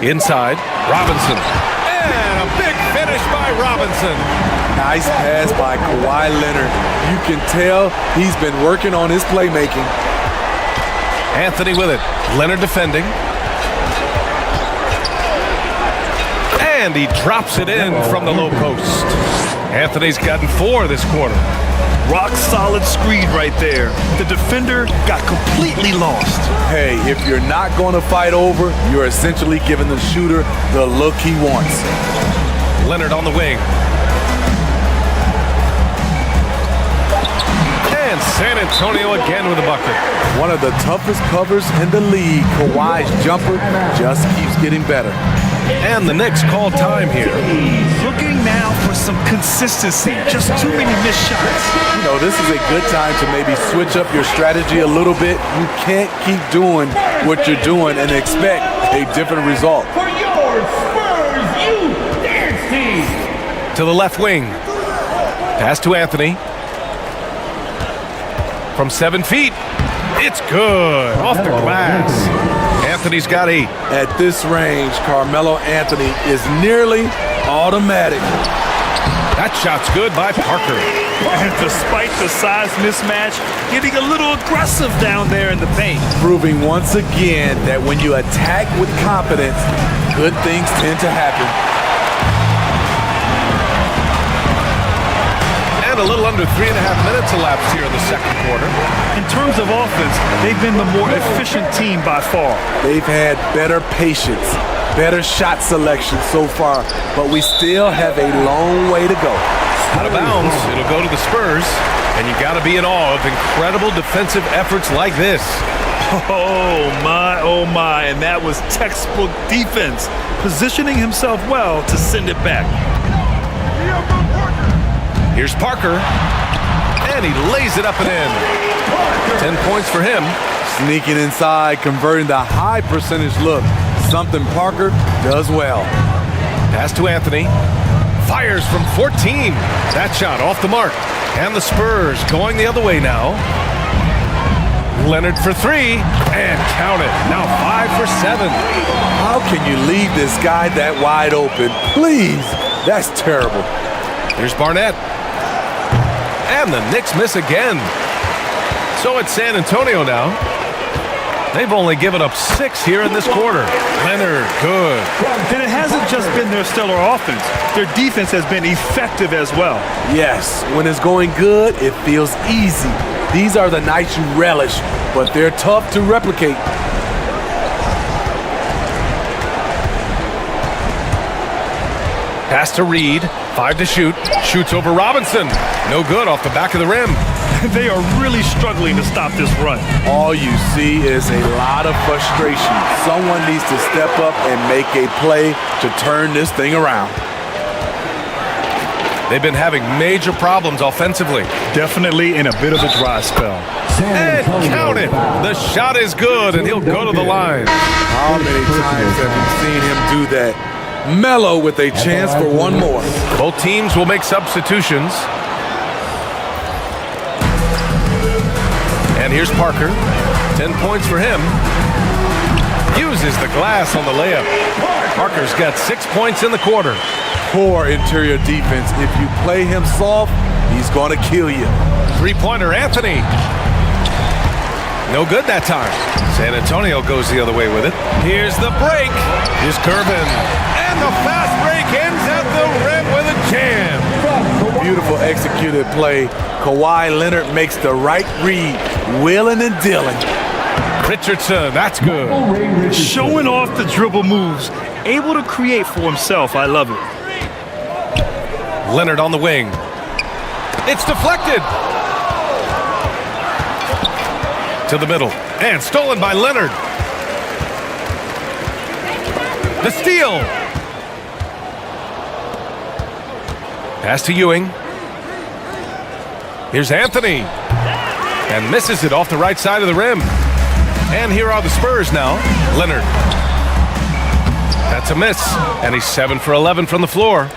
Inside. Robinson. And a big finish by Robinson. Nice pass by Kawhi Leonard. You can tell he's been working on his playmaking. Anthony with it. Leonard defending. And he drops it in from the low post. Anthony's gotten 4 this quarter. Rock solid screen right there. The defender got completely lost. Hey, if you're not going to fight over, you're essentially giving the shooter the look he wants. Leonard on the wing. And San Antonio again with a bucket. One of the toughest covers in the league. Kawhi's jumper just keeps getting better. And the Knicks call time here. Looking now for some consistency. Just too many missed shots. You know, this is a good time to maybe switch up your strategy a little bit. You can't keep doing what you're doing and expect a different result. For your Spurs Youth Dance Team. To the left wing. Pass to Anthony. From 7 feet. It's good. Off the glass. Anthony's got 8. At this range, Carmelo Anthony is nearly automatic. That shot's good by Parker. And despite the size mismatch, getting a little aggressive down there in the paint. Proving once again that when you attack with confidence, good things tend to happen. And a little under 3.5 minutes elapsed here in the second quarter. In terms of offense, they've been the more efficient team by far. They've had better patience, better shot selection so far, but we still have a long way to go. Out of bounds, it'll go to the Spurs, and you got to be in awe of incredible defensive efforts like this. Oh my, and that was textbook defense, positioning himself well to send it back. Here's Parker, and he lays it up and in. 10 points for him. Sneaking inside, converting the high percentage look, something Parker does well. Pass to Anthony. Fires from 14. That shot off the mark. And the Spurs going the other way now. Leonard for 3, and count it. Now 5 for 7. How can you leave this guy that wide open? Please, that's terrible. Here's Barnett. And the Knicks miss again. So it's San Antonio now. They've only given up 6 here in this quarter. Leonard, good. And it hasn't just been their stellar offense. Their defense has been effective as well. Yes, when it's going good, it feels easy. These are the nights you relish, but they're tough to replicate. Pass to Reed. 5 to shoot. Shoots over Robinson. No good off the back of the rim. They are really struggling to stop this run. All you see is a lot of frustration. Someone needs to step up and make a play to turn this thing around. They've been having major problems offensively. Definitely in a bit of a dry spell. And count it. The shot is good, and he'll go to the line. How many times have we seen him do that? Melo with a chance for one more. Both teams will make substitutions. And here's Parker. 10 points for him. Uses the glass on the layup. Parker's got 6 points in the quarter. Poor interior defense. If you play him soft, he's going to kill you. 3-pointer Anthony. No good that time. San Antonio goes the other way with it. Here's the break. Here's Curvin. And the fast break ends at the rim with a jam. Beautiful executed play. Kawhi Leonard makes the right read. Wheeling and dealing. Richardson, that's good. Showing off the dribble moves. Able to create for himself. I love it. Leonard on the wing. It's deflected. To the middle. And stolen by Leonard. The steal. Pass to Ewing. Here's Anthony. And misses it off the right side of the rim. And here are the Spurs now. Leonard. That's a miss. And he's 7 for 11 from the floor.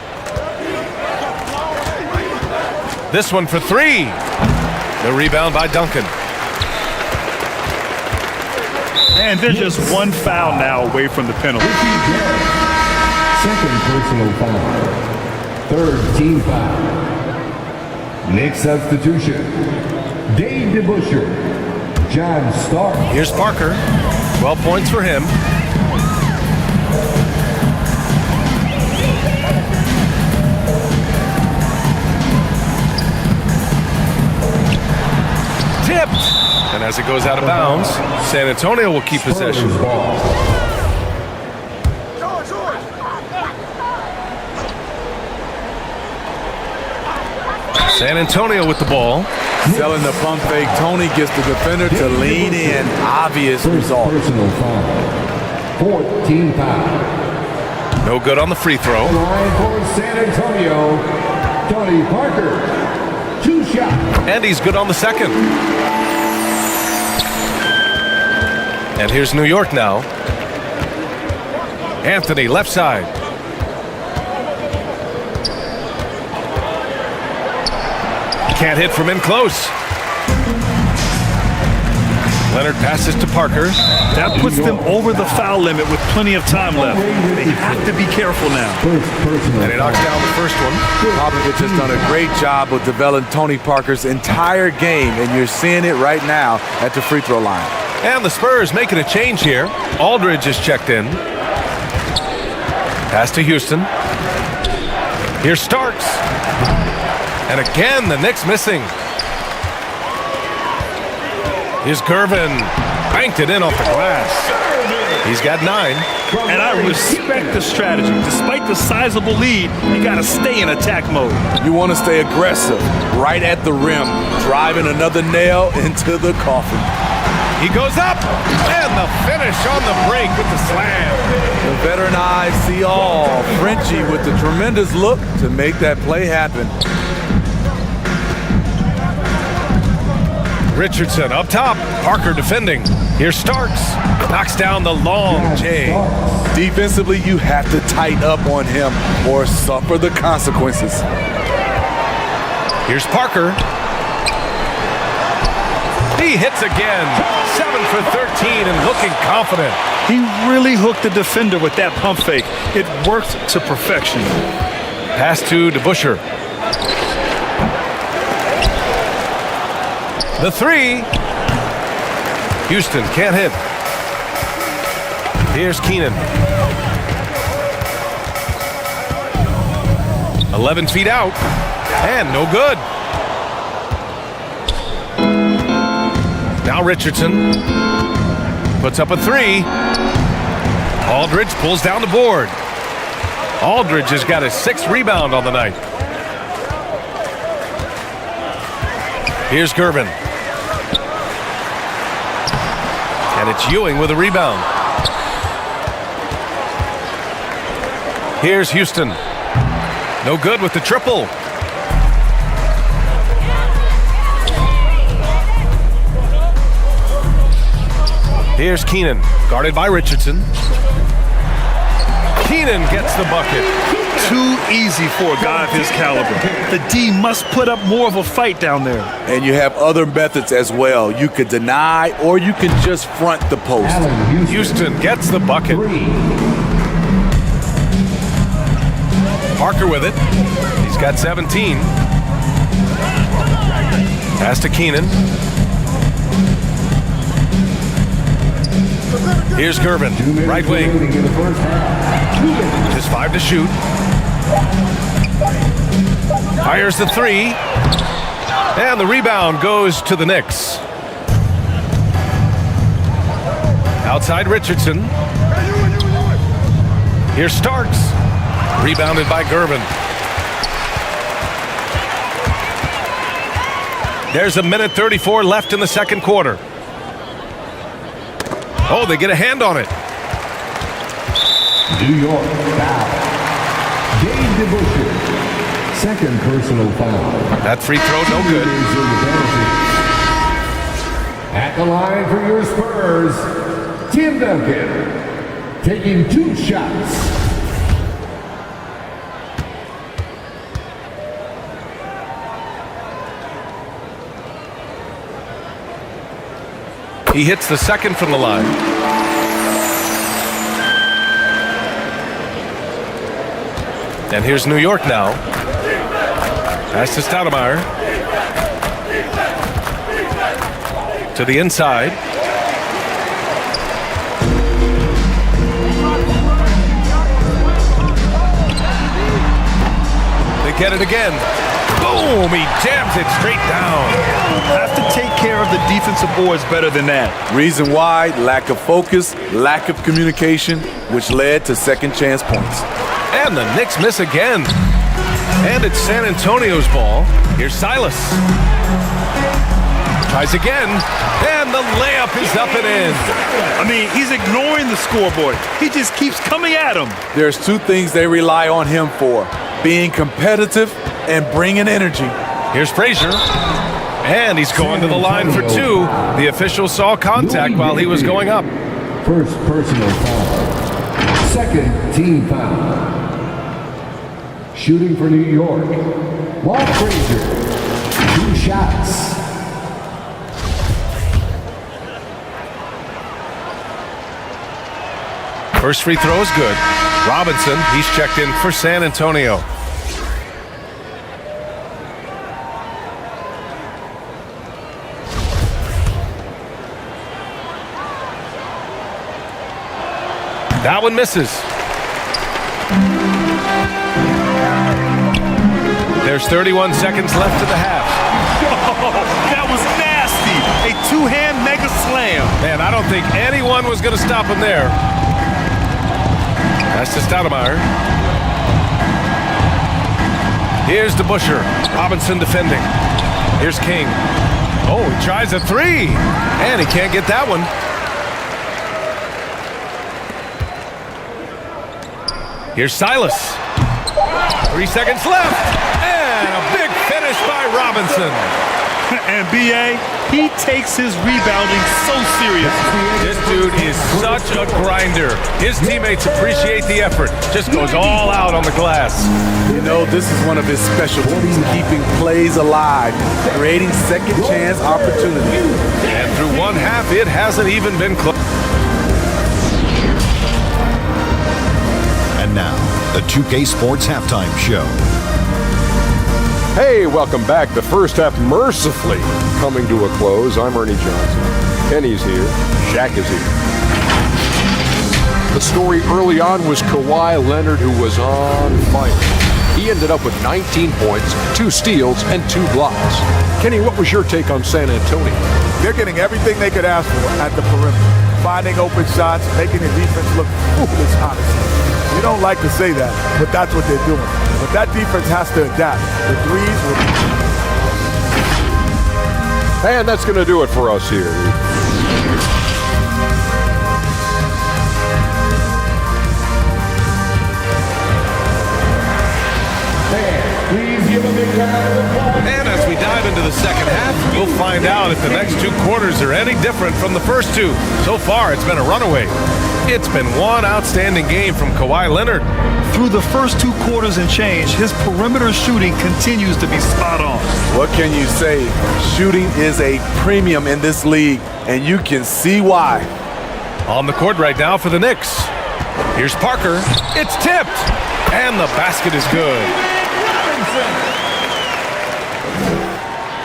This one for 3. The rebound by Duncan. And there's just one foul now away from the penalty. Second personal foul. Third team foul. Next substitution. Dave DeBuscher. John Stark. Here's Parker. 12 points for him. Tipped. And as it goes out of bounds, San Antonio will keep possession. San Antonio with the ball. Selling the pump fake. Tony gets the defender to lean in. Obvious result. Personal foul. 14 foul. No good on the free throw. Line for San Antonio, Tony Parker. 2 shots. And he's good on the second. And here's New York now. Anthony, left side. Can't hit from in close. Leonard passes to Parker. That puts them over the foul limit with plenty of time left. They have to be careful now. And he knocks down the first one. Popovich has done a great job of developing Tony Parker's entire game, and you're seeing it right now at the free throw line. And the Spurs making a change here. Aldridge is checked in. Pass to Houston. Here's Starks. And again, the Knicks missing. Here's Gervin. Banked it in off the glass. He's got 9. And I respect the strategy. Despite the sizable lead, you got to stay in attack mode. You want to stay aggressive, right at the rim, driving another nail into the coffin. He goes up, and the finish on the break with the slam. The veteran eyes see all. Frenchie with the tremendous look to make that play happen. Richardson up top. Parker defending. Here's Starks. Knocks down the long J. Defensively, you have to tighten up on him or suffer the consequences. Here's Parker. He hits again. 7 for 13 and looking confident. He really hooked the defender with that pump fake. It worked to perfection. Pass to DeBusschere. The 3. Houston can't hit. Here's Keenan. 11 feet out. And no good. Now Richardson puts up a 3. Aldridge pulls down the board. Aldridge has got his 6th rebound on the night. Here's Gervin. And it's Ewing with a rebound. Here's Houston. No good with the triple. Here's Keenan, guarded by Richardson. Keenan gets the bucket. Too easy for a guy of his caliber. The D must put up more of a fight down there. And you have other methods as well. You could deny or you can just front the post. Houston gets the bucket. Parker with it. He's got 17. Pass to Keenan. Here's Gervin, right wing. Just 5 to shoot. Fires the 3. And the rebound goes to the Knicks. Outside Richardson. Here's Starks. Rebounded by Gervin. There's a minute 34 left in the second quarter. Oh, they get a hand on it. New York foul. James DeBusschere. 2nd personal foul. That free throw, no good. At the line for your Spurs, Tim Duncan. Taking 2 shots. He hits the second from the line. And here's New York now. Pass to Stoudemire. To the inside. They get it again. Boom! He jams it straight down. Have to take care of the defensive boards better than that. Reason why, lack of focus, lack of communication, which led to second chance points. And the Knicks miss again. And it's San Antonio's ball. Here's Silas. Tries again, and the layup is up and in. I mean, he's ignoring the scoreboard. He just keeps coming at him. There's two things they rely on him for: being competitive and bringing energy. Here's Frazier, and he's going to the line for two. The official saw contact while he was going up. First personal foul. Second team foul. Shooting for New York. Walt Frazier. 2 shots. First free throw is good. Robinson, he's checked in for San Antonio. That one misses. There's 31 seconds left to the half. Oh, that was nasty. A two-hand mega slam. Man, I don't think anyone was going to stop him there. That's to Stoudemire. Here's DeBusschere. Robinson defending. Here's King. Oh, he tries a three. And he can't get that one. Here's Silas. 3 seconds left. And a big finish by Robinson. And B.A., he takes his rebounding so serious. This dude is such a grinder. His teammates appreciate the effort. Just goes all out on the glass. You know, this is one of his specialties, keeping plays alive, creating second chance opportunities. And through one half, it hasn't even been close. And now, the 2K Sports Halftime Show. Hey, welcome back. The first half mercifully coming to a close. I'm Ernie Johnson. Kenny's here. Shaq is here. The story early on was Kawhi Leonard, who was on fire. He ended up with 19 points, 2 steals, and 2 blocks. Kenny, what was your take on San Antonio? They're getting everything they could ask for at the perimeter. Finding open shots, making the defense look foolish, honestly. You don't like to say that, but that's what they're doing. But that defense has to adapt. The threes will... And that's going to do it for us here. And as we dive into the second half, we'll find out if the next 2 quarters are any different from the first 2. So far, it's been a runaway. It's been one outstanding game from Kawhi Leonard. Through the first 2 quarters and change, his perimeter shooting continues to be spot on. What can you say? Shooting is a premium in this league, and you can see why. On the court right now for the Knicks. Here's Parker. It's tipped. And the basket is good.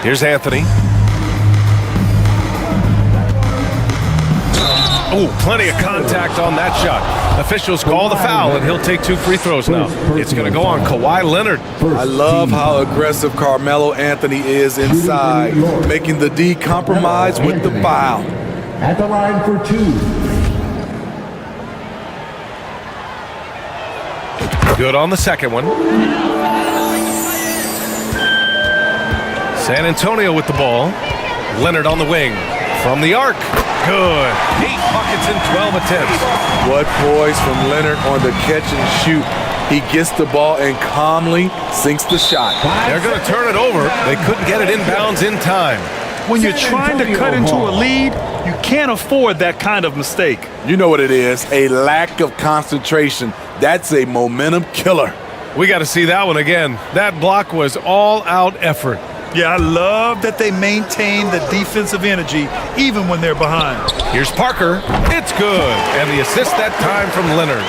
Here's Anthony. Oh, plenty of contact on that shot. Officials call the foul, and he'll take 2 free throws now. It's going to go on Kawhi Leonard. I love how aggressive Carmelo Anthony is inside, making the D compromise with the foul. At the line for 2. Good on the second one. San Antonio with the ball. Leonard on the wing. From the arc. Good. 8 buckets in 12 attempts. What poise from Leonard on the catch and shoot. He gets the ball and calmly sinks the shot. They're going to turn it over. They couldn't get it inbounds in time. When you're trying to cut into a lead, you can't afford that kind of mistake. You know what it is, a lack of concentration. That's a momentum killer. We got to see that one again. That block was all-out effort. Yeah, I love that they maintain the defensive energy even when they're behind. Here's Parker. It's good. And the assist that time from Leonard.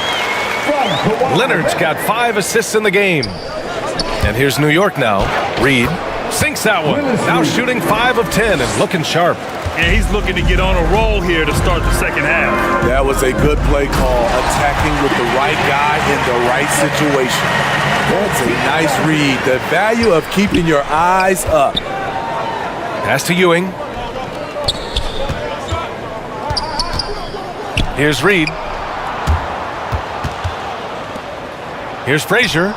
Leonard's got 5 assists in the game. And here's New York now. Reed sinks that one. Now shooting 5 of 10 and looking sharp. And he's looking to get on a roll here to start the second half. That was a good play call, attacking with the right guy in the right situation. That's a nice read. The value of keeping your eyes up. Pass to Ewing. Here's Reed. Here's Frazier.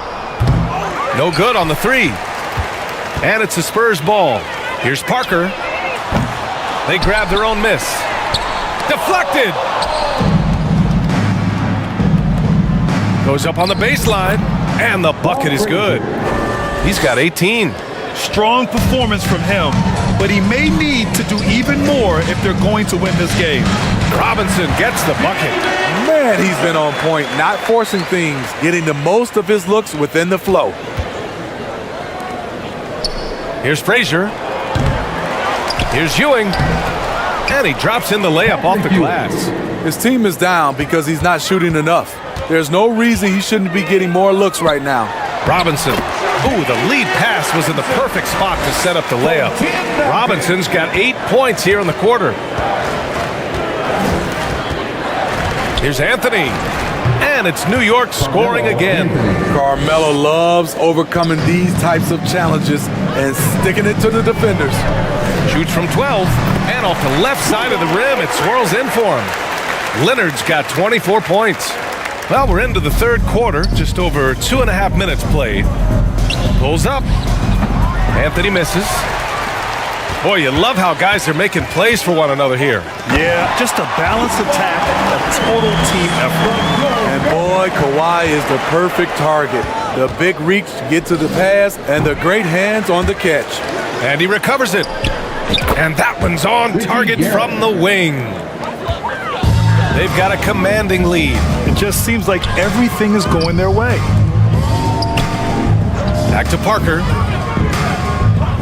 No good on the three. And it's a Spurs ball. Here's Parker. They grab their own miss. Deflected. Goes up on the baseline. And the bucket is good. He's got 18. Strong performance from him, but he may need to do even more if they're going to win this game. Robinson gets the bucket. Man, he's been on point, not forcing things, getting the most of his looks within the flow. Here's Frazier. Here's Ewing. And he drops in the layup off the glass. His team is down because he's not shooting enough. There's no reason he shouldn't be getting more looks right now. Robinson. Ooh, the lead pass was in the perfect spot to set up the layup. Robinson's got 8 points here in the quarter. Here's Anthony. And it's New York scoring again. Carmelo loves overcoming these types of challenges and sticking it to the defenders. Shoots from 12. And off the left side of the rim, it swirls in for him. Leonard's got 24 points. Well, we're into the third quarter, just over 2.5 minutes played. Pulls up. Anthony misses. Boy, you love how guys are making plays for one another here. Yeah, just a balanced attack, a total team effort. And boy, Kawhi is the perfect target. The big reach to get to the pass and the great hands on the catch. And he recovers it. And that one's on target from the wing. They've got a commanding lead. It just seems like everything is going their way. Back to Parker.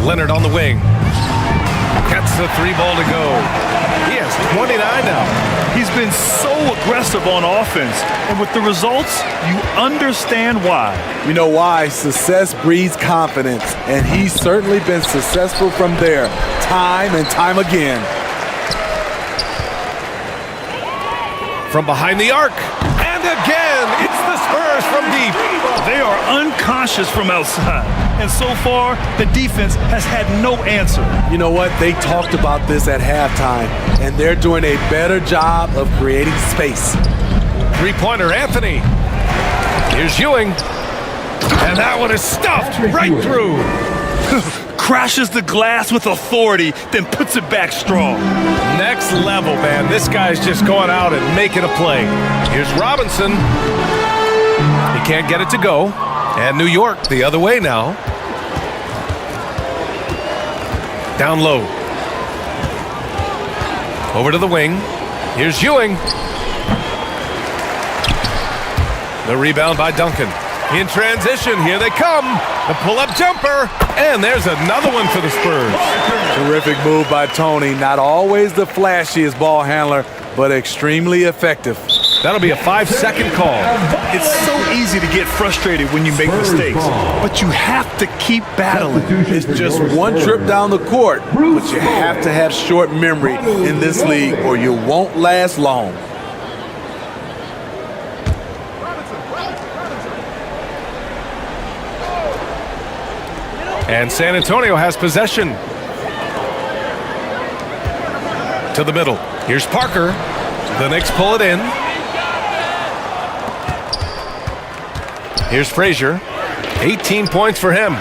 Leonard on the wing. Gets the three ball to go. He has 29 now. He's been so aggressive on offense. And with the results, you understand why. You know why? Success breeds confidence. And he's certainly been successful from there, time and time again. From behind the arc. And again, it's the Spurs from deep. They are unconscious from outside. And so far, the defense has had no answer. You know what? They talked about this at halftime, and they're doing a better job of creating space. Three-pointer, Anthony. Here's Ewing. And that one is stuffed right through. Crashes the glass with authority, then puts it back strong. Next level, man. This guy's just going out and making a play. Here's Robinson. He can't get it to go. And New York the other way now. Down low. Over to the wing. Here's Ewing. The rebound by Duncan. In transition, here they come. The pull-up jumper. And there's another one for the Spurs. Terrific move by Tony. Not always the flashiest ball handler, but extremely effective. That'll be a 5-second call. It's so easy to get frustrated when you make mistakes, but you have to keep battling. It's just one trip down the court, but you have to have short memory in this league or you won't last long. And San Antonio has possession. To the middle. Here's Parker. The Knicks pull it in. Here's Frazier. 18 points for him.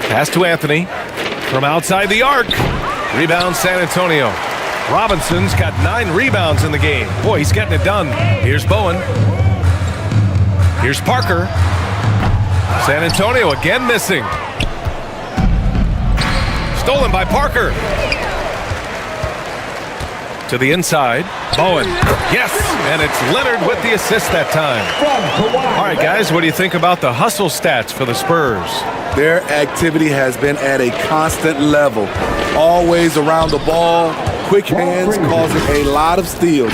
Pass to Anthony. From outside the arc. Rebound San Antonio. Robinson's got 9 rebounds in the game. Boy, he's getting it done. Here's Bowen. Here's Parker. San Antonio again missing. Stolen by Parker. To the inside. Bowen. Yes, and it's Leonard with the assist that time. All right, guys, what do you think about the hustle stats for the Spurs? Their activity has been at a constant level. Always around the ball. Quick hands causing a lot of steals.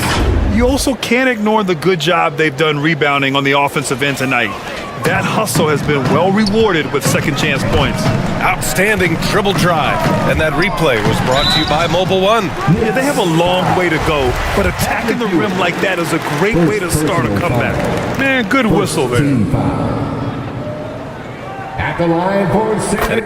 You also can't ignore the good job they've done rebounding on the offensive end tonight. That hustle has been well rewarded with second chance points. Outstanding dribble drive. And that replay was brought to you by Mobile One. Yeah, they have a long way to go, but attacking the rim like that is a great way to start a comeback. Man, good whistle there. At the line for And